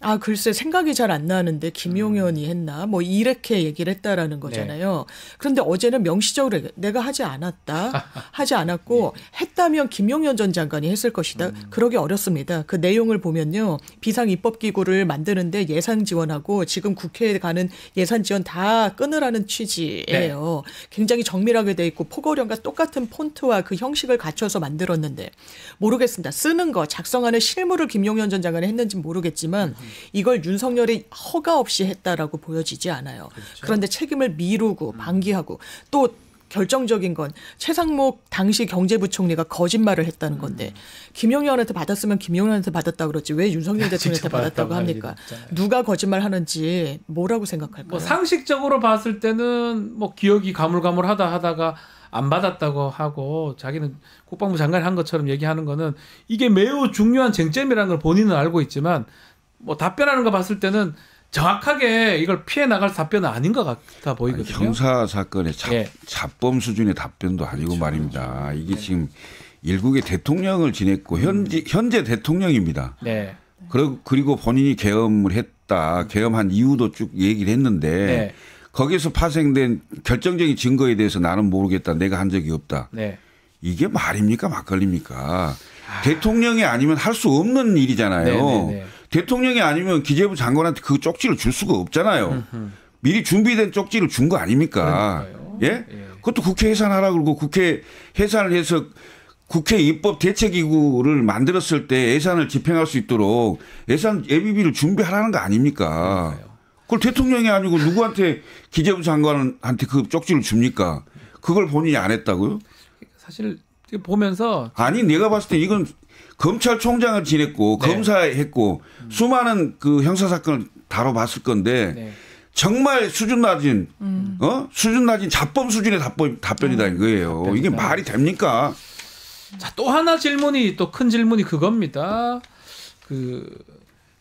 아 글쎄 생각이 잘 안 나는데 김용현이 했나 뭐 이렇게 얘기를 했다라는 거잖아요. 그런데 어제는 명시적으로 내가 하지 않았다. 하지 않았고 했다면 김용현 전 장관이 했을 것이다. 그러기 어렵습니다. 그 내용을 보면요. 비상입법기구를 만드는데 예산 지원하고 지금 국회에 가는 예산 지원 다 끊으라는 취지예요. 굉장히 정밀하게 돼 있고 포고령과 똑같은 폰트와 그 형식을 갖춰서 만들었는데 모르겠습니다. 쓰는 거 작성하는 실무를 김용현 전 장관이 했는지 모르겠지만 이걸 윤석열이 허가 없이 했다라고 보여지지 않아요. 그런데 책임을 미루고 방기하고 또 결정적인 건 최상목 당시 경제부총리가 거짓말을 했다는 건데 김용현한테 받았으면 김용현한테 받았다고 그러지 왜 윤석열 대통령한테 받았다고 합니까? 누가 거짓말하는지 뭐라고 생각할까요? 뭐 상식적으로 봤을 때는 뭐 기억이 가물가물하다 하다가 안 받았다고 하고 자기는 국방부 장관이 한 것처럼 얘기하는 거는 이게 매우 중요한 쟁점이라는 걸 본인은 알고 있지만 뭐 답변하는 거 봤을 때는 정확하게 이걸 피해 나갈 답변은 아닌 것 같아 보이거든요. 형사 사건의 예. 잡범 수준의 답변도 아니고 말입니다. 이게 지금 일국의 대통령을 지냈고 현재 대통령입니다. 네. 그리고 본인이 계엄을 했다. 계엄한 이유도 쭉 얘기를 했는데 네. 거기서 파생된 결정적인 증거에 대해서 나는 모르겠다. 내가 한 적이 없다. 네. 이게 말입니까 막걸리입니까? 대통령이 아니면 할 수 없는 일이잖아요. 네네네. 대통령이 아니면 기재부 장관한테 그 쪽지를 줄 수가 없잖아요. 미리 준비된 쪽지를 준 거 아닙니까? 그러니까요. 예? 예. 그것도 국회 해산하라 그러고 국회 해산을 해서 국회 입법 대책기구를 만들었을 때 예산을 집행할 수 있도록 예산 예비비를 준비하라는 거 아닙니까? 그러니까요. 그걸 대통령이 아니고 누구한테 기재부 장관한테 그 쪽지를 줍니까? 그걸 본인이 안 했다고요? 사실 보면서 아니 내가 봤을 때 이건 검찰총장을 지냈고 네. 검사했고 수많은 그 형사 사건을 다뤄봤을 건데 네. 정말 수준 낮은 수준 낮은 잡범 수준의 답변이다 이거예요. 답변이다. 이게 말이 됩니까? 자, 또 하나 질문이 또 큰 질문이 그겁니다. 그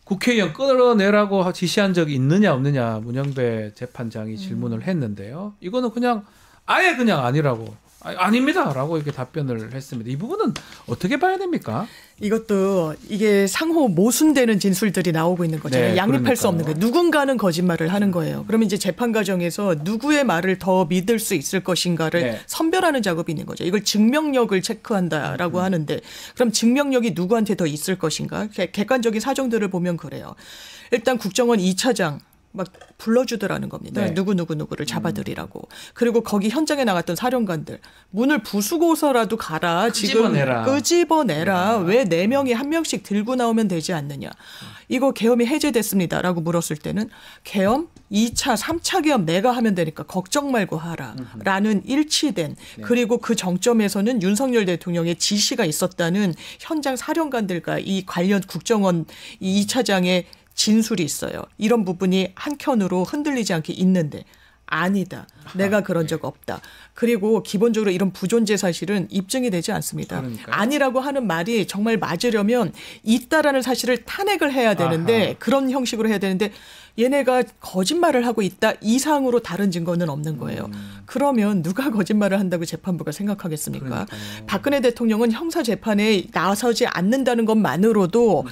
국회의원 끌어내라고 지시한 적이 있느냐 없느냐 문영배 재판장이 질문을 했는데요. 이거는 그냥 아예 그냥 아니라고. 아닙니다라고 이렇게 답변을 했습니다. 이 부분은 어떻게 봐야 됩니까? 이것도 이게 상호 모순되는 진술들이 나오고 있는 거잖아요. 네, 양립할 수 그러니까요. 없는 거예요. 누군가는 거짓말을 하는 거예요. 그러면 이제 재판 과정에서 누구의 말을 더 믿을 수 있을 것인가를 네. 선별하는 작업이 있는 거죠. 이걸 증명력을 체크한다라고 하는데 그럼 증명력이 누구한테 더 있을 것인가? 객관적인 사정들을 보면 그래요. 일단 국정원 2차장 막 불러주더라는 겁니다. 네. 누구를 잡아들이라고. 그리고 거기 현장에 나갔던 사령관들 문을 부수고서라도 가라. 끄집어내라. 지금 끄집어내라. 왜 4명이 1명씩 들고 나오면 되지 않느냐. 이거 계엄이 해제됐습니다라고 물었을 때는 계엄 2차, 3차 계엄 내가 하면 되니까 걱정 말고 하라라는 일치된 그리고 그 정점에서는 윤석열 대통령의 지시가 있었다는 현장 사령관들과 이 관련 국정원 이 2차장의 진술이 있어요. 이런 부분이 한켠으로 흔들리지 않게 있는데 아니다. 내가 그런 적 없다. 그리고 기본적으로 이런 부존재 사실은 입증이 되지 않습니다. 그러니까요. 아니라고 하는 말이 정말 맞으려면 있다라는 사실을 탄핵을 해야 되는데 아하. 그런 형식으로 해야 되는데 얘네가 거짓말을 하고 있다 이상으로 다른 증거는 없는 거예요. 그러면 누가 거짓말을 한다고 재판부가 생각하겠습니까? 그러니까요. 박근혜 대통령은 형사 재판에 나서지 않는다는 것만으로도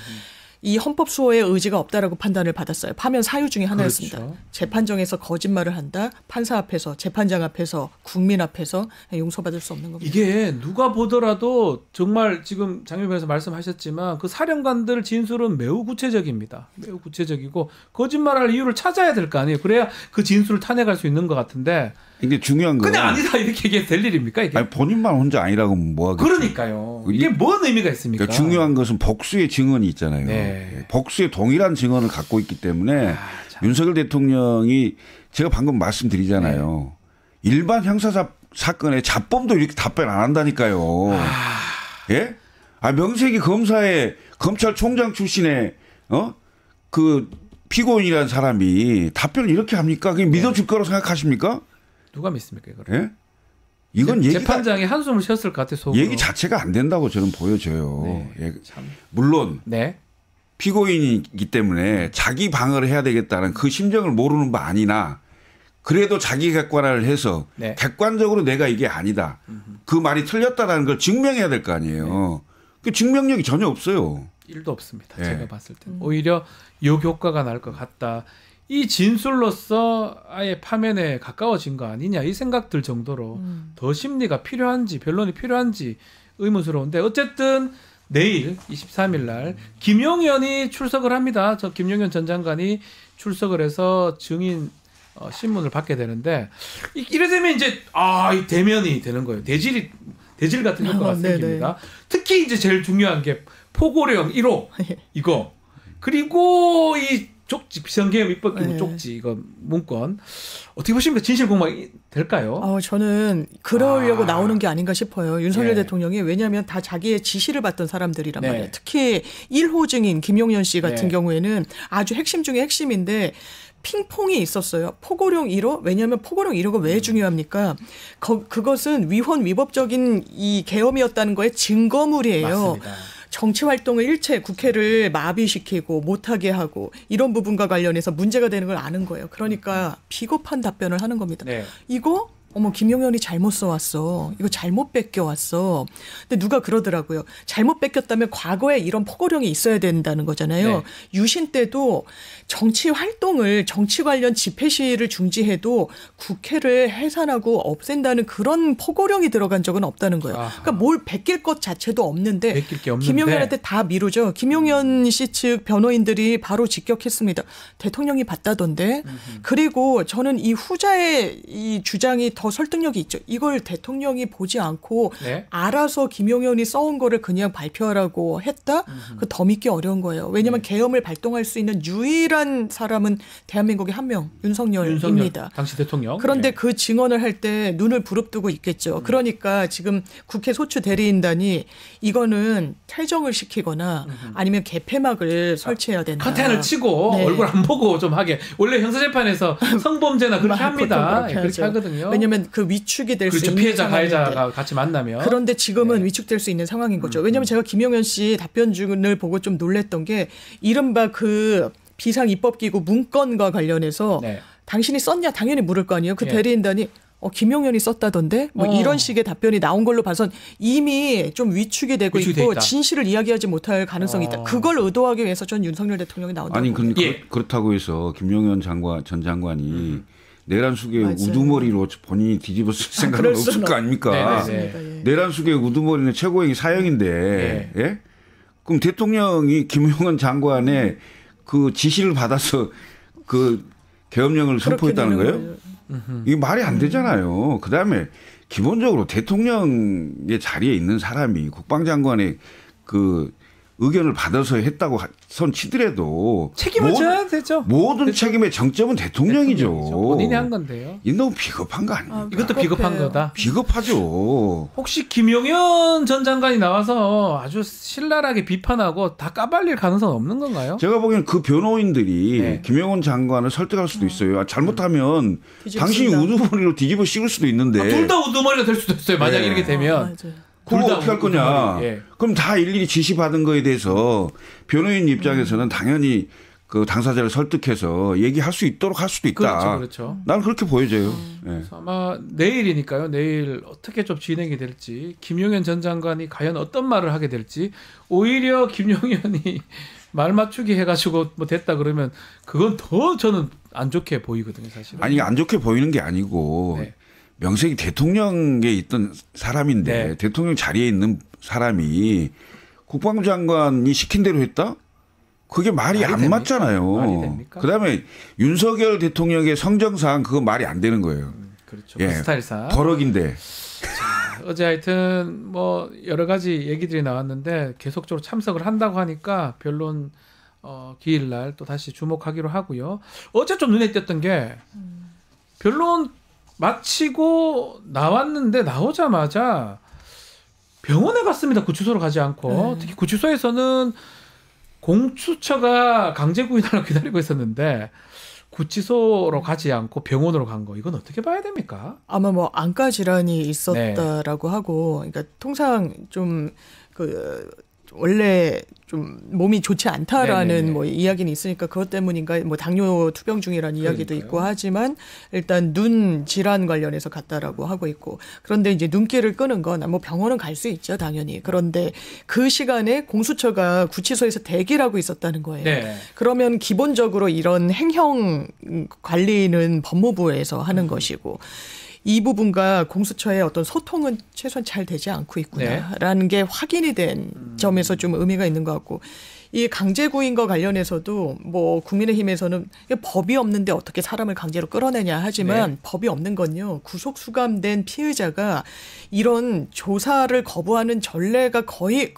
이 헌법 수호의 의지가 없다라고 판단을 받았어요. 파면 사유 중에 하나였습니다. 그렇죠. 재판정에서 거짓말을 한다. 판사 앞에서, 재판장 앞에서, 국민 앞에서 용서받을 수 없는 겁니다. 이게 누가 보더라도 정말 지금 장윤 변호사 말씀하셨지만 그 사령관들 진술은 매우 구체적입니다. 매우 구체적이고 거짓말할 이유를 찾아야 될 거 아니에요. 그래야 그 진술을 탄핵할 수 있는 것 같은데 근데 중요한 건 그냥 아니다 이렇게 얘기해도 될 일입니까 이게? 아니, 본인만 혼자 아니라고 뭐하겠어요. 그러니까요. 이게 뭔 의미가 있습니까? 그러니까 중요한 것은 복수의 증언이 있잖아요. 네. 복수의 동일한 증언을 갖고 있기 때문에 참. 윤석열 대통령이 제가 방금 말씀드리잖아요. 일반 형사 사건의 자범도 이렇게 답변 안 한다니까요. 예? 아, 명색이 검찰총장 출신의 그 피고인이라는 사람이 답변을 이렇게 합니까? 그게 믿어줄 거라고 생각하십니까? 누가 믿습니까 이걸? 예? 이건 재판장이 한숨을 쉬었을 것 같아 속으로. 얘기 자체가 안 된다고 저는 보여져요. 네. 예. 참. 물론 네. 피고인이기 때문에 자기 방어를 해야 되겠다는 그 심정을 모르는 바 아니나 그래도 자기 객관화를 해서 네. 객관적으로 내가 이게 아니다. 그 말이 틀렸다는 걸 증명해야 될 거 아니에요. 그 증명력이 전혀 없어요. 1도 없습니다. 네. 제가 봤을 때는. 오히려 역효과가 날 것 같다. 이 진술로서 아예 파면에 가까워진 거 아니냐 이 생각 들 정도로 더 심리가 필요한지 변론이 필요한지 의문스러운데 어쨌든 내일 23일 날 김용현이 출석을 합니다. 저 김용현 전 장관이 출석을 해서 증인 신문을 받게 되는데 이래 되면 이제 이 대면이 되는 거예요. 대질 같은 효과가 생깁니다. 특히 이제 제일 중요한 게 포고령 1호 이거 그리고 이 쪽지 비상계엄 입법 기구 쪽지 이거 문건 어떻게 보십니까? 진실 공방이 될까요? 저는 그러려고 나오는 게 아닌가 싶어요. 윤석열 네. 대통령이 왜냐하면 다 자기의 지시를 받던 사람들이란 네. 말이에요. 특히 1호 증인 김용현 씨 같은 네. 경우에는 아주 핵심 중에 핵심인데 핑퐁이 있었어요. 포고령 1호? 왜냐하면 포고령 1호가 왜 중요합니까? 그것은 위헌 위법적인 이 계엄이었다는 거의 증거물이에요. 맞습니다. 정치 활동을 일체 국회를 마비시키고 못하게 하고 이런 부분과 관련해서 문제가 되는 걸 아는 거예요. 그러니까 비겁한 답변을 하는 겁니다. 네. 이거 김용현이 잘못 써왔어. 이거 잘못 뺏겨왔어. 근데 누가 그러더라고요. 잘못 뺏겼다면 과거에 이런 포고령이 있어야 된다는 거잖아요. 네. 유신 때도 정치 활동을 정치 관련 집회 시위를 중지해도 국회를 해산하고 없앤다는 그런 포고령이 들어간 적은 없다는 거예요. 아하. 그러니까 뭘 베낄 것 자체도 없는데 베낄 게 없는데. 김용현한테 다 미루죠. 김용현 씨 측 변호인들이 바로 직격했습니다. 대통령이 봤다던데. 그리고 저는 이 후자의 이 주장이 더 설득력이 있죠. 이걸 대통령이 보지 않고 네. 알아서 김용현이 써온 거를 그냥 발표하라고 했다? 그 더 믿기 어려운 거예요. 왜냐하면 계엄을 발동할 수 있는 유일한 사람은 대한민국에 한 명, 윤석열입니다. 당시 대통령. 그런데 네. 그 증언을 할 때 눈을 부릅뜨고 있겠죠. 그러니까 지금 국회 소추 대리인단이 이거는 퇴정을 시키거나 아니면 개폐막을 설치해야 된다. 커튼을 치고 네. 얼굴 안 보고 좀 하게. 원래 형사재판에서 성범죄나 그렇게 보통 합니다. 그렇게 그렇게 하죠. 하거든요. 왜냐하면 그 위축이 될 수 그렇죠. 있는 피해자 상황인데. 가해자가 같이 만나면. 그런데 지금은 네. 위축될 수 있는 상황인 거죠. 왜냐하면 제가 김용현 씨 답변을 보고 좀 놀랬던 게 이른바 그 비상 입법기구 문건과 관련해서 네. 당신이 썼냐 당연히 물을 거 아니에요. 그 예. 대리인단이 김용현이 썼다던데 뭐 이런 식의 답변이 나온 걸로 봐선 이미 좀 위축이 되고 위축이 돼 있고 있다. 진실을 이야기하지 못할 가능성이 있다. 그걸 의도하기 위해서 전 윤석열 대통령이 나온다고 아니 봅니다. 근데 그렇다고 해서 김용현 전 장관이 내란 속에 맞아요. 우두머리로 본인이 뒤집었을 생각은 그럴 없을 수는 거 아닙니까? 네네네. 맞습니다. 예. 내란 속에 우두머리는 최고행위 사형인데, 예? 그럼 대통령이 김용현 장관의 그 지시를 받아서 그 계엄령을 선포했다는 그렇게 거예요? 되는 거예요. 이게 말이 안 되잖아요. 그다음에 기본적으로 대통령의 자리에 있는 사람이 국방장관의 그 의견을 받아서 했다고 손 치더라도 책임을 져야 되죠. 모든 책임의 정점은 대통령이죠. 본인이 한 건데요. 이 너무 비겁한 거 아닙니까? 이것도 비겁한 거다. 비겁하죠. 혹시 김용현 전 장관이 나와서 아주 신랄하게 비판하고 다 까발릴 가능성은 없는 건가요? 제가 보기엔 그 변호인들이 네. 김용원 장관을 설득할 수도 있어요. 잘못하면 당신이 우두머리로 뒤집어 씌울 수도 있는데. 둘 다 우두머리가 될 수도 있어요. 만약 네. 이렇게 되면. 맞아요. 그럼 둘 다 어떻게 할 거냐. 우두머리. 예. 그럼 다 일일이 지시받은 거에 대해서 변호인 입장에서는 당연히 그 당사자를 설득해서 얘기할 수 있도록 할 수도 있다. 그렇죠. 나는 그렇게 보여져요. 예. 그래서 아마 내일이니까요. 내일 어떻게 좀 진행이 될지, 김용현 전 장관이 과연 어떤 말을 하게 될지, 오히려 김용현이 말 맞추기 해가지고 뭐 됐다 그러면 그건 더 저는 안 좋게 보이거든요, 사실은. 아니 안 좋게 보이는 게 아니고 네. 명색이 대통령에 있던 사람인데 네. 대통령 자리에 있는 사람이 국방부 장관이 시킨 대로 했다? 그게 말이 안 됩니까? 맞잖아요. 말이 됩니까? 그다음에 윤석열 대통령의 성정상 그건 말이 안 되는 거예요. 그렇죠. 예. 그 스타일상. 버럭인데. 어제 하여튼 뭐 여러 가지 얘기들이 나왔는데 계속적으로 참석을 한다고 하니까 변론 기일 날 또 다시 주목하기로 하고요. 어제 좀 눈에 띄었던 게 변론 마치고 나왔는데 나오자마자 병원에 갔습니다. 구치소로 가지 않고. 특히 구치소에서는 공수처가 강제 구인하려고 기다리고 있었는데 구치소로 가지 않고 병원으로 간 거. 이건 어떻게 봐야 됩니까? 아마 뭐 안과 질환이 있었다라고 하고, 그러니까 통상 좀 원래 좀 몸이 좋지 않다라는 네네네. 뭐 이야기는 있으니까 그것 때문인가 뭐 당뇨 투병 중이라는 이야기도 그러니까요. 있고 하지만 일단 눈 질환 관련해서 갔다라고 하고 있고, 그런데 이제 눈길을 끄는 건 뭐 병원은 갈 수 있죠 당연히. 그런데 그 시간에 공수처가 구치소에서 대기를 하고 있었다는 거예요. 네. 그러면 기본적으로 이런 행형 관리는 법무부에서 하는 것이고, 이 부분과 공수처의 어떤 소통은 최소한 잘 되지 않고 있구나라는 게 확인이 된 점에서 좀 의미가 있는 것 같고, 이 강제 구인과 관련해서도 뭐 국민의힘에서는 법이 없는데 어떻게 사람을 강제로 끌어내냐 하지만 네. 법이 없는 건요, 구속 수감된 피의자가 이런 조사를 거부하는 전례가 거의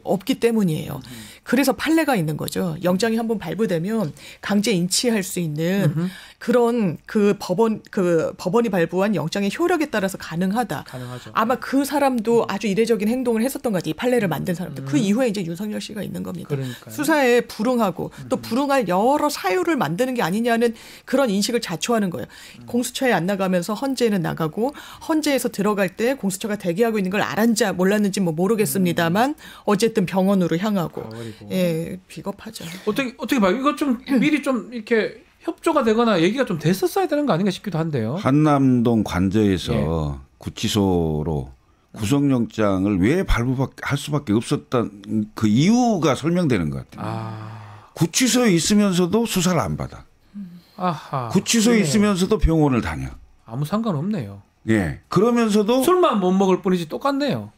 없기 때문이에요. 그래서 판례가 있는 거죠. 영장이 한번 발부되면 강제 인치할 수 있는 그런 법원이 발부한 영장의 효력에 따라서 가능하다. 가능하죠. 아마 그 사람도 아주 이례적인 행동을 했었던 것 같아요. 이 판례를 만든 사람들. 그 이후에 이제 윤석열 씨가 있는 겁니다. 그러니까요. 수사에 불응하고 또 불응할 여러 사유를 만드는 게 아니냐는 그런 인식을 자초하는 거예요. 공수처에 안 나가면서 헌재는 나가고, 헌재에서 들어갈 때 공수처가 대기하고 있는 걸 알았는지 몰랐는지 뭐 모르겠습니다만 어쨌든 병원으로 향하고. 가버리고. 예, 비겁하죠. 어떻게 봐요? 이거 좀 미리 좀 이렇게 협조가 되거나 얘기가 좀 됐었어야 되는 거 아닌가 싶기도 한데요. 한남동 관저에서 구치소로 구속영장을 왜 발부할 수밖에 없었던 그 이유가 설명되는 것 같아요. 구치소에 있으면서도 수사를 안 받아. 아하. 구치소에 그러네요. 있으면서도 병원을 다녀. 아무 상관없네요. 예. 그러면서도 술만 못 먹을 뿐이지 똑같네요.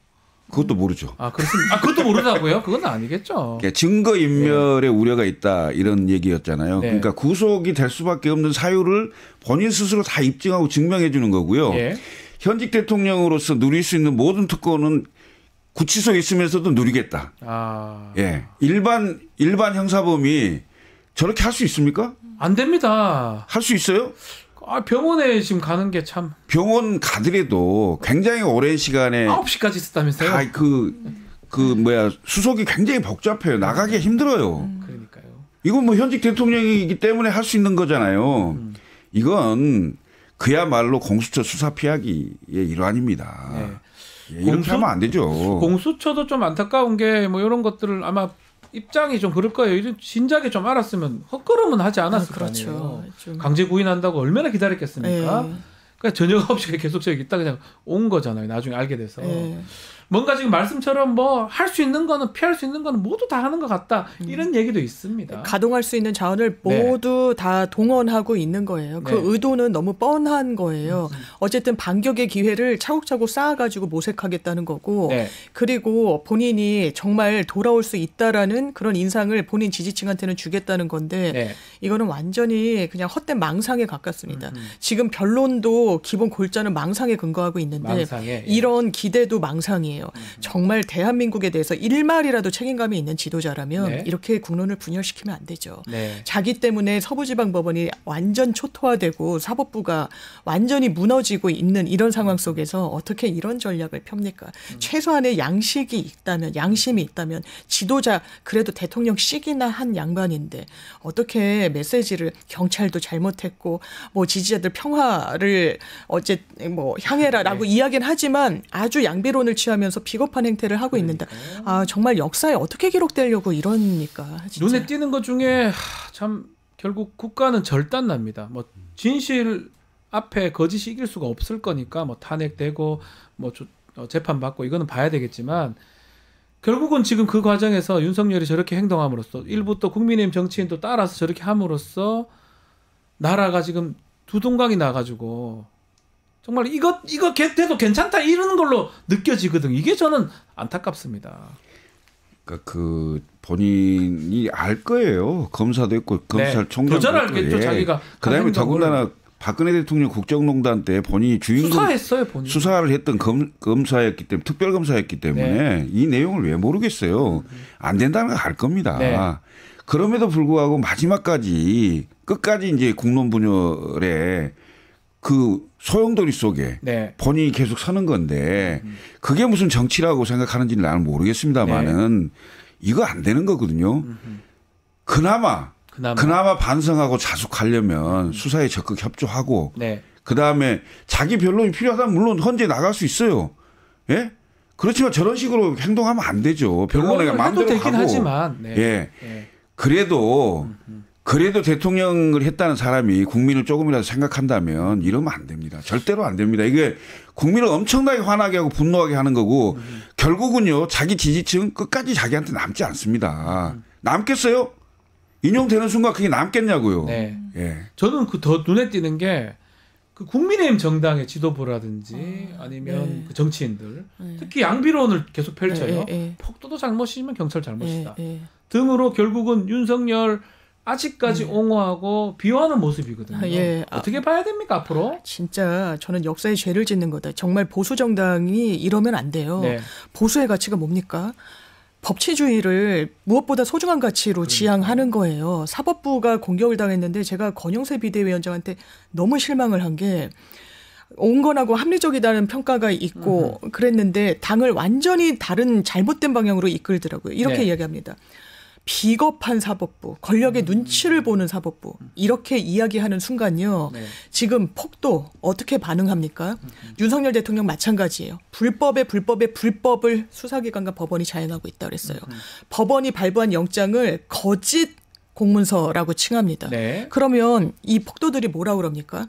그것도 모르죠. 아, 그렇습니다. 그것도 모르다고요? 그건 아니겠죠. 그러니까 증거인멸의 우려가 있다 이런 얘기였잖아요. 네. 그러니까 구속이 될 수밖에 없는 사유를 본인 스스로 다 입증하고 증명해 주는 거고요. 예. 현직 대통령으로서 누릴 수 있는 모든 특권은 구치소에 있으면서도 누리겠다. 아. 예. 일반 형사범이 저렇게 할 수 있습니까? 안 됩니다. 할 수 있어요? 아, 병원에 지금 가는 게 참 병원 가더라도 굉장히 오랜 시간에 9시까지 있었다면서요? 다 수속이 굉장히 복잡해요. 나가기 힘들어요. 그러니까요. 이건 뭐 현직 대통령이기 때문에 할 수 있는 거잖아요. 이건 그야말로 공수처 수사 피하기의 일환입니다. 네. 예, 이렇게 하면 안 되죠. 공수처도 좀 안타까운 게 뭐 이런 것들을 아마 입장이 좀 그럴 거예요. 이런 진작에 좀 알았으면 헛걸음은 하지 않았을 거 아니에요. 그렇죠. 좀. 강제 구인한다고 얼마나 기다렸겠습니까? 예. 그러니까 저녁 9시에 계속 저기 있다 그냥 온 거잖아요. 나중에 알게 돼서. 예. 뭔가 지금 말씀처럼 뭐 할 수 있는 거는 피할 수 있는 거는 모두 다 하는 것 같다. 이런 얘기도 있습니다. 가동할 수 있는 자원을 모두 다 동원하고 있는 거예요. 그 의도는 너무 뻔한 거예요. 어쨌든 반격의 기회를 차곡차곡 쌓아가지고 모색하겠다는 거고 그리고 본인이 정말 돌아올 수 있다라는 그런 인상을 본인 지지층한테는 주겠다는 건데 이거는 완전히 그냥 헛된 망상에 가깝습니다. 지금 변론도 기본 골자는 망상에 근거하고 있는데 이런 기대도 망상이에요. 정말 대한민국에 대해서 일말이라도 책임감이 있는 지도자라면 이렇게 국론을 분열시키면 안 되죠. 자기 때문에 서부지방법원이 완전 초토화되고 사법부가 완전히 무너지고 있는 이런 상황 속에서 어떻게 이런 전략을 펴니까 최소한의 양식이 있다면 양심이 있다면 지도자 그래도 대통령씩이나 한 양반인데 어떻게 메시지를 경찰도 잘못했고 뭐 지지자들 평화를 어째 뭐 향해라라고 이야기는 하지만 아주 양비론을 취하면서 비겁한 행태를 하고 있는다. 아 정말 역사에 어떻게 기록되려고 이러니까 진짜. 눈에 띄는 것 중에 참 결국 국가는 절단납니다. 뭐 진실 앞에 거짓이 이길 수가 없을 거니까 뭐 탄핵되고 뭐 재판받고 이거는 봐야 되겠지만 결국은 지금 그 과정에서 윤석열이 저렇게 행동함으로써 일부 또 국민의힘 정치인도 따라서 저렇게 함으로써 나라가 지금 두동강이 나가지고 정말 이거 돼도 괜찮다 이러는 걸로 느껴지거든. 이게 저는 안타깝습니다. 그러니까 그 본인이 알 거예요. 검사도 있고 검찰총장도 더 잘 알겠죠. 자기가. 그다음에 더군다나 박근혜 대통령 국정농단 때 본인이 주인공 수사했어요. 본인. 수사를 했던 검사였기 때문에 특별검사였기 때문에 이 내용을 왜 모르겠어요. 안 된다는 걸 알 겁니다. 그럼에도 불구하고 마지막까지 끝까지 이제 국론 분열에 그 소용돌이 속에 본인이 계속 서는 건데 그게 무슨 정치라고 생각하는지는 나는 모르겠습니다만은 이거 안 되는 거거든요. 그나마 반성하고 자숙하려면 수사에 적극 협조하고 그다음에 자기 변론이 필요하다면 물론 헌재 나갈 수 있어요. 예? 그렇지만 저런 식으로 행동하면 안 되죠. 변론에 마음대로 되긴 하고. 하지만 그래도 대통령을 했다는 사람이 국민을 조금이라도 생각한다면 이러면 안 됩니다. 절대로 안 됩니다. 이게 국민을 엄청나게 화나게 하고 분노하게 하는 거고 결국은요. 자기 지지층 끝까지 자기한테 남지 않습니다. 남겠어요? 인용되는 순간 그게 남겠냐고요. 저는 그 더 눈에 띄는 게 그 국민의힘 정당의 지도부라든지 아니면 그 정치인들 특히 양비론을 계속 펼쳐요. 폭도도 잘못이면 경찰 잘못이다. 등으로 결국은 윤석열 아직까지 옹호하고 비호하는 모습이거든요. 어떻게 봐야 됩니까 앞으로? 진짜 저는 역사에 죄를 짓는 거다. 정말 보수 정당이 이러면 안 돼요. 보수의 가치가 뭡니까? 법치주의를 무엇보다 소중한 가치로 지향하는 거예요. 사법부가 공격을 당했는데 제가 권영세 비대위원장한테 너무 실망을 한 게 온건하고 합리적이다는 평가가 있고 그랬는데 당을 완전히 다른 잘못된 방향으로 이끌더라고요. 이렇게 이야기합니다. 비겁한 사법부, 권력의 눈치를 보는 사법부 이렇게 이야기하는 순간요. 지금 폭도 어떻게 반응합니까? 윤석열 대통령 마찬가지예요. 불법의 불법을 수사기관과 법원이 자행하고 있다고 그랬어요. 법원이 발부한 영장을 거짓 공문서라고 칭합니다. 그러면 이 폭도들이 뭐라고 그럽니까?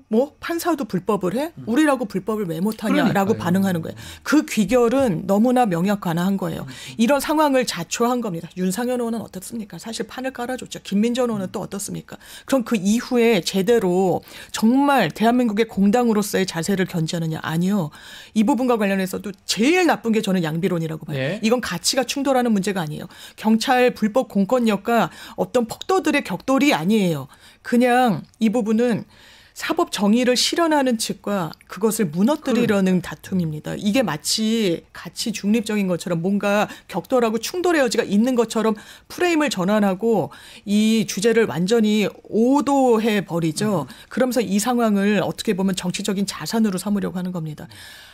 뭐 판사도 불법을 해? 우리라고 불법을 왜 못하냐라고 반응하는 거예요. 그 귀결은 너무나 명약관화한 거예요. 이런 상황을 자초한 겁니다. 윤상현 의원은 어떻습니까? 사실 판을 깔아줬죠. 김민전 의원은 또 어떻습니까? 그럼 그 이후에 제대로 정말 대한민국의 공당으로서의 자세를 견지하느냐? 아니요. 이 부분과 관련해서도 제일 나쁜 게 저는 양비론이라고 봐요. 이건 가치가 충돌하는 문제가 아니에요. 경찰 불법 공권력과 어떤 폭도들의 격돌이 아니에요. 그냥 이 부분은 사법 정의를 실현하는 측과 그것을 무너뜨리려는 다툼입니다. 이게 마치 가치 중립적인 것처럼 뭔가 격돌하고 충돌의 여지가 있는 것처럼 프레임을 전환하고 이 주제를 완전히 오도해 버리죠. 그러면서 이 상황을 어떻게 보면 정치적인 자산으로 삼으려고 하는 겁니다.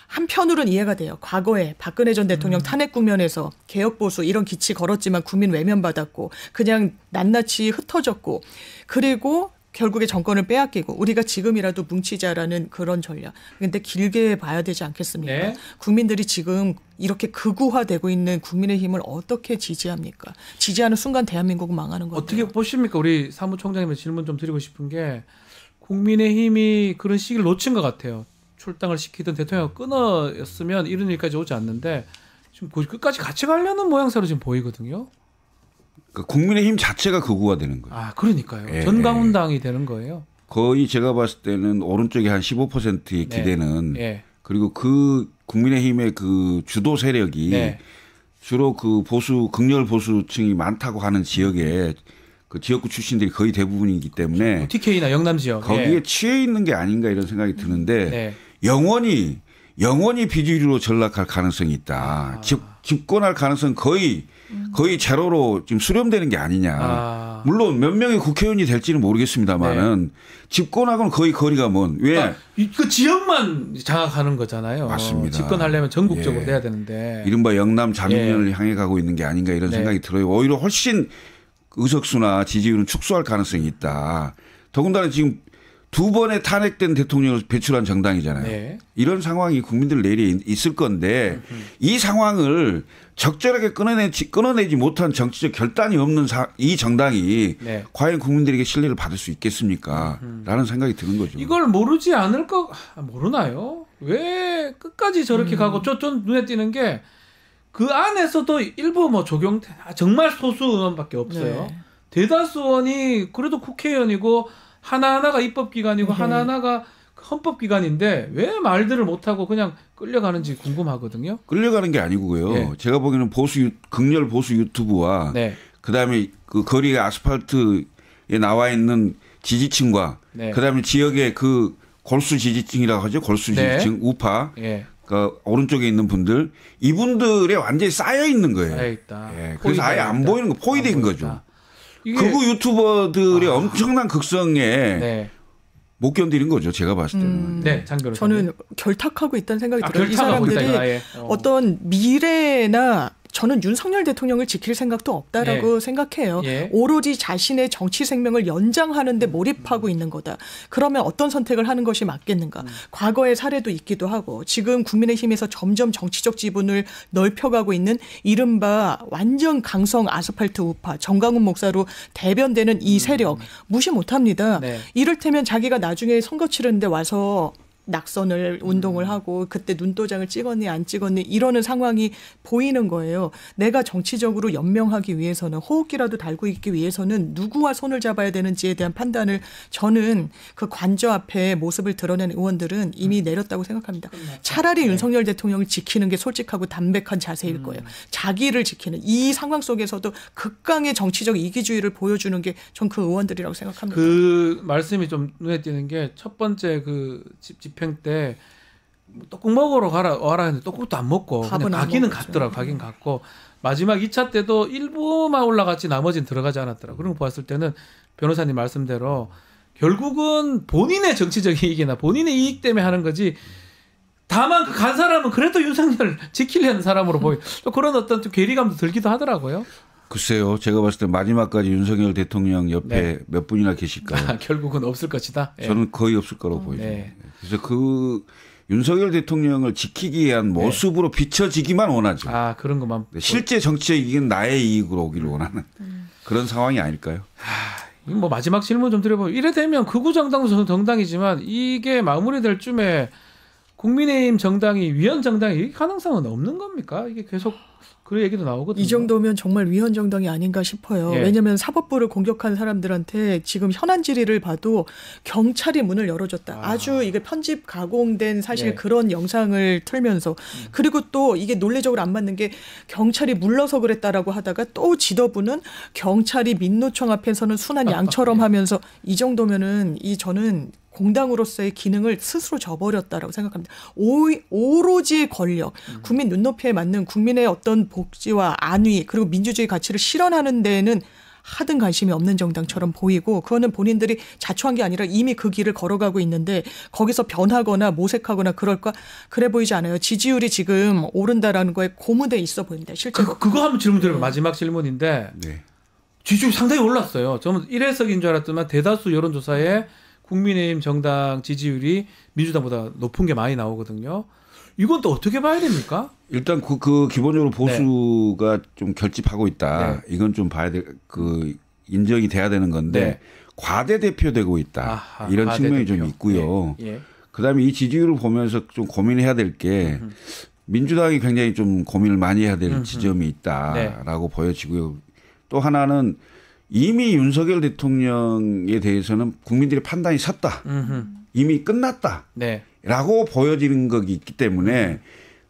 한편으로는 이해가 돼요. 과거에 박근혜 전 대통령 탄핵 국면에서 개혁보수 이런 기치 걸었지만 국민 외면받았고 그냥 낱낱이 흩어졌고 그리고 결국에 정권을 빼앗기고 우리가 지금이라도 뭉치자라는 그런 전략. 그런데 길게 봐야 되지 않겠습니까? 국민들이 지금 이렇게 극우화되고 있는 국민의힘을 어떻게 지지합니까? 지지하는 순간 대한민국은 망하는 거예요. 어떻게 보십니까? 우리 사무총장님의 질문 좀 드리고 싶은 게 국민의힘이 그런 시기를 놓친 것 같아요. 출당을 시키든 대통령 끊었으면 이런 일까지 오지 않는데 지금 끝까지 같이 가려는 모양새로 지금 보이거든요. 그러니까 국민의힘 자체가 극우가 되는 거예요. 아, 그러니까요. 예, 전강훈당이 되는 거예요. 거의 제가 봤을 때는 오른쪽에 한 15%의 기대는 예. 그리고 그 국민의힘의 그 주도 세력이 네. 주로 그 보수 극렬 보수층이 많다고 하는 지역에 그 지역구 출신들이 거의 대부분이기 때문에 TK나 영남 지역 거기에 예. 취해 있는 게 아닌가 이런 생각이 드는데 네. 영원히 비주류로 전락할 가능성이 있다. 집권할 가능성 거의 제로로 지금 수렴되는 게 아니냐. 물론 몇 명의 국회의원이 될지는 모르겠습니다만은 집권하고는 거의 거리가 먼. 왜? 그 지역만 장악하는 거잖아요. 맞습니다. 집권하려면 전국적으로 예. 돼야 되는데. 이른바 영남 자민련을 향해 가고 있는 게 아닌가 이런 생각이 들어요. 오히려 훨씬 의석수나 지지율은 축소할 가능성이 있다. 더군다나 지금 2번의 탄핵된 대통령을 배출한 정당이잖아요. 네. 이런 상황이 국민들 내일에 있을 건데 이 상황을 적절하게 끊어내지 못한 정치적 결단이 없는 이 정당이 네. 과연 국민들에게 신뢰를 받을 수 있겠습니까? 라는 생각이 드는 거죠. 이걸 모르지 않을 거 모르나요? 왜 끝까지 저렇게 가고 좀 눈에 띄는 게 그 안에서도 일부 뭐 정말 소수 의원밖에 없어요. 네. 대다수 의원이 그래도 국회의원이고 하나하나가 입법기관이고 하나하나가 헌법기관인데 왜 말들을 못하고 그냥 끌려가는지 궁금하거든요. 끌려가는 게 아니고요. 네. 제가 보기에는 극렬 보수 유튜브와 네. 그다음에 그 거리에 아스팔트에 나와 있는 지지층과 네. 그다음에 지역의 그 골수 지지층이라고 하죠. 골수 네. 지지층 우파 예. 그 오른쪽에 있는 분들 이분들에 완전히 쌓여 있는 거예요. 쌓여있다. 예. 그래서 아예 안 있다. 보이는 거 포위된 안 거죠. 보인다. 이게 극우 유튜버들의 엄청난 극성에 네. 못 견디는 거죠. 제가 봤을 때는. 네, 장 변호사님. 저는 결탁하고 있다는 생각이 들어요. 이 결탁하고 있다, 사람들이 아예. 어떤 미래나 저는 윤석열 대통령을 지킬 생각도 없다라고 생각해요. 예. 오로지 자신의 정치 생명을 연장하는 데 몰입하고 있는 거다. 그러면 어떤 선택을 하는 것이 맞겠는가. 과거의 사례도 있기도 하고 지금 국민의힘에서 점점 정치적 지분을 넓혀가고 있는 이른바 완전 강성 아스팔트 우파 정강훈 목사로 대변되는 이 세력 무시 못합니다. 네. 이를테면 자기가 나중에 선거 치르는데 와서 낙선을 운동을 하고 그때 눈도장을 찍었니 안 찍었니 이러는 상황이 보이는 거예요. 내가 정치적으로 연명하기 위해서는 호흡기라도 달고 있기 위해서는 누구와 손을 잡아야 되는지에 대한 판단을 저는 그 관저 앞에 모습을 드러낸 의원들은 이미 내렸다고 생각합니다. 차라리 윤석열 대통령을 지키는 게 솔직하고 담백한 자세일 거예요. 자기를 지키는 이 상황 속에서도 극강의 정치적 이기주의를 보여주는 게 전 그 의원들이라고 생각합니다. 그 말씀이 좀 눈에 띄는 게 첫 번째 그 집행 때 떡국 먹으러 와라 했는데 떡국도 안 먹고 그냥 가기는 갔더라고. 가긴 갔고 마지막 2차 때도 일부만 올라갔지 나머지는 들어가지 않았더라고. 그런 거 봤을 때는 변호사님 말씀대로 결국은 본인의 정치적 이익이나 본인의 이익 때문에 하는 거지. 다만 그 간 사람은 그래도 윤석열 지키려는 사람으로 보여. 또 그런 어떤 좀 괴리감도 들기도 하더라고요. 글쎄요. 제가 봤을 때 마지막까지 윤석열 대통령 옆에 네. 몇 분이나 계실까요? 결국은 없을 것이다. 예. 저는 거의 없을 거라고 보여요. 네. 그래서 그 윤석열 대통령을 지키기 위한 모습으로 비춰지기만 원하죠. 그런 것만. 실제 정치적 이익은 나의 이익으로 오기를 원하는 그런 상황이 아닐까요? 뭐 마지막 질문 좀 드려보면 이래 되면 극우 정당도 정당이지만 이게 마무리될 쯤에 국민의힘 정당이 위헌 정당이 이 가능성은 없는 겁니까? 이게 계속 그 얘기도 나오거든요. 이 정도면 정말 위헌 정당이 아닌가 싶어요. 예. 왜냐하면 사법부를 공격한 사람들한테 지금 현안 질의를 봐도 경찰이 문을 열어줬다. 아주 이게 편집 가공된 사실 예. 그런 영상을 틀면서 그리고 또 이게 논리적으로 안 맞는 게 경찰이 물러서 그랬다라고 하다가 또 지도부는 경찰이 민노총 앞에서는 순한 양처럼 하면서 이 정도면은 저는 공당으로서의 기능을 스스로 저버렸다라고 생각합니다. 오로지 권력, 국민 눈높이에 맞는 국민의 어떤 복지와 안위 그리고 민주주의 가치를 실현하는 데에는 하등 관심이 없는 정당처럼 보이고 그거는 본인들이 자초한 게 아니라 이미 그 길을 걸어가고 있는데 거기서 변하거나 모색하거나 그럴까 그래 보이지 않아요. 지지율이 지금 오른다라는 거에 고무돼 있어 보입니다. 실제로. 그거 한번 질문 드려요. 마지막 질문인데 네. 지지율이 상당히 올랐어요. 저는 1회석인 줄 알았더만 대다수 여론조사에 국민의힘 정당 지지율이 민주당보다 높은 게 많이 나오거든요. 이건 또 어떻게 봐야 됩니까? 일단 그 기본적으로 보수가 좀 결집하고 있다. 네. 이건 좀 봐야 인정이 돼야 되는 건데 네. 과대 대표되고 있다. 아하, 이런 과대 측면이 대표. 좀 있고요. 예. 그다음에 이 지지율을 보면서 좀 고민해야 될 게 민주당이 굉장히 좀 고민을 많이 해야 될 지점이 있다라고 보여지고요. 또 하나는 이미 윤석열 대통령에 대해서는 국민들의 판단이 섰다. 이미 끝났다. 네. 라고 보여지는 것이 있기 때문에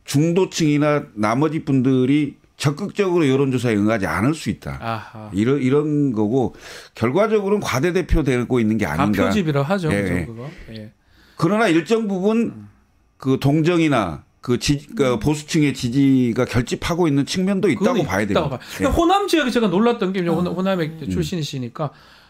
중도층이나 나머지 분들이 적극적으로 여론조사에 응하지 않을 수 있다. 아하. 이런 거고 결과적으로는 과대대표 되고 있는 게 아닌가. 표집이라 하죠. 예, 그죠, 예. 그거. 예. 그러나 일정 부분 그 동정이나 그 보수층의 지지가 결집하고 있는 측면도 있다고 봐야 돼요. 예. 호남 지역에 제가 놀랐던 게 호남의 출신이시니까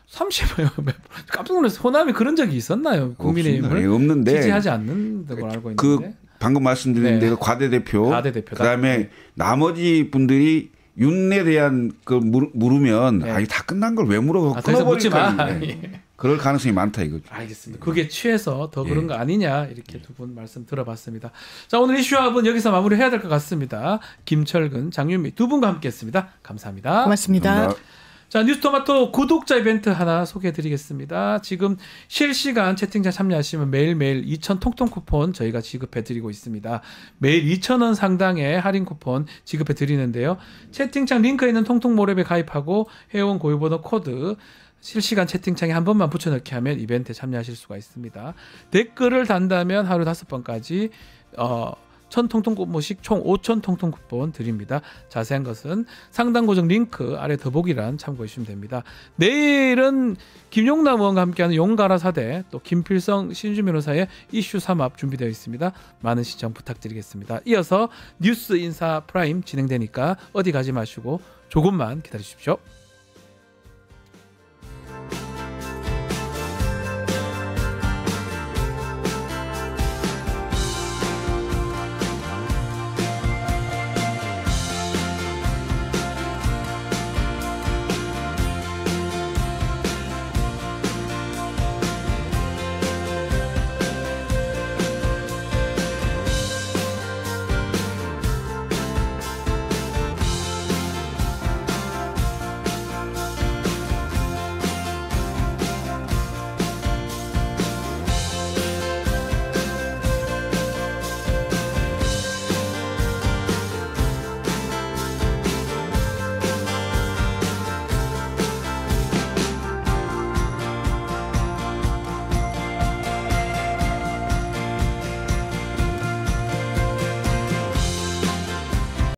30몇 깜짝 놀랐어요. 호남이 그런 적이 있었나요? 국민의힘을 없는데 지지하지 않는 걸 알고 있는데. 그 방금 말씀드린 네. 대로 과대대표다. 그다음에 나머지 분들이 윤에 대한 그 물으면 네. 아니 다 끝난 걸 왜 물어? 더 이상 묻지 마. 네. 그럴 가능성이 많다 이거죠. 알겠습니다. 그게 취해서 더 그런 거 아니냐 이렇게 두 분 말씀 들어봤습니다. 자, 오늘 이슈합은 여기서 마무리해야 될 것 같습니다. 김철근, 장윤미 두 분과 함께했습니다. 감사합니다. 고맙습니다. 감사합니다. 자, 뉴스토마토 구독자 이벤트 하나 소개해드리겠습니다. 지금 실시간 채팅창 참여하시면 매일매일 2,000 통통 쿠폰 저희가 지급해드리고 있습니다. 매일 2,000원 상당의 할인 쿠폰 지급해드리는데요. 채팅창 링크에 있는 통통모랩에 가입하고 회원 고유번호 코드 실시간 채팅창에 한 번만 붙여넣기 하면 이벤트에 참여하실 수가 있습니다. 댓글을 단다면 하루 5번까지 1,000 통통쿠폰씩 총 5,000 통통쿠폰 드립니다. 자세한 것은 상단 고정 링크 아래 더보기란 참고해 주시면 됩니다. 내일은 김용남 의원과 함께하는 용가라 사대 또 김필성 신준 변호사의 이슈 3합 준비되어 있습니다. 많은 시청 부탁드리겠습니다. 이어서 뉴스 인사 프라임 진행되니까 어디 가지 마시고 조금만 기다려 주십시오.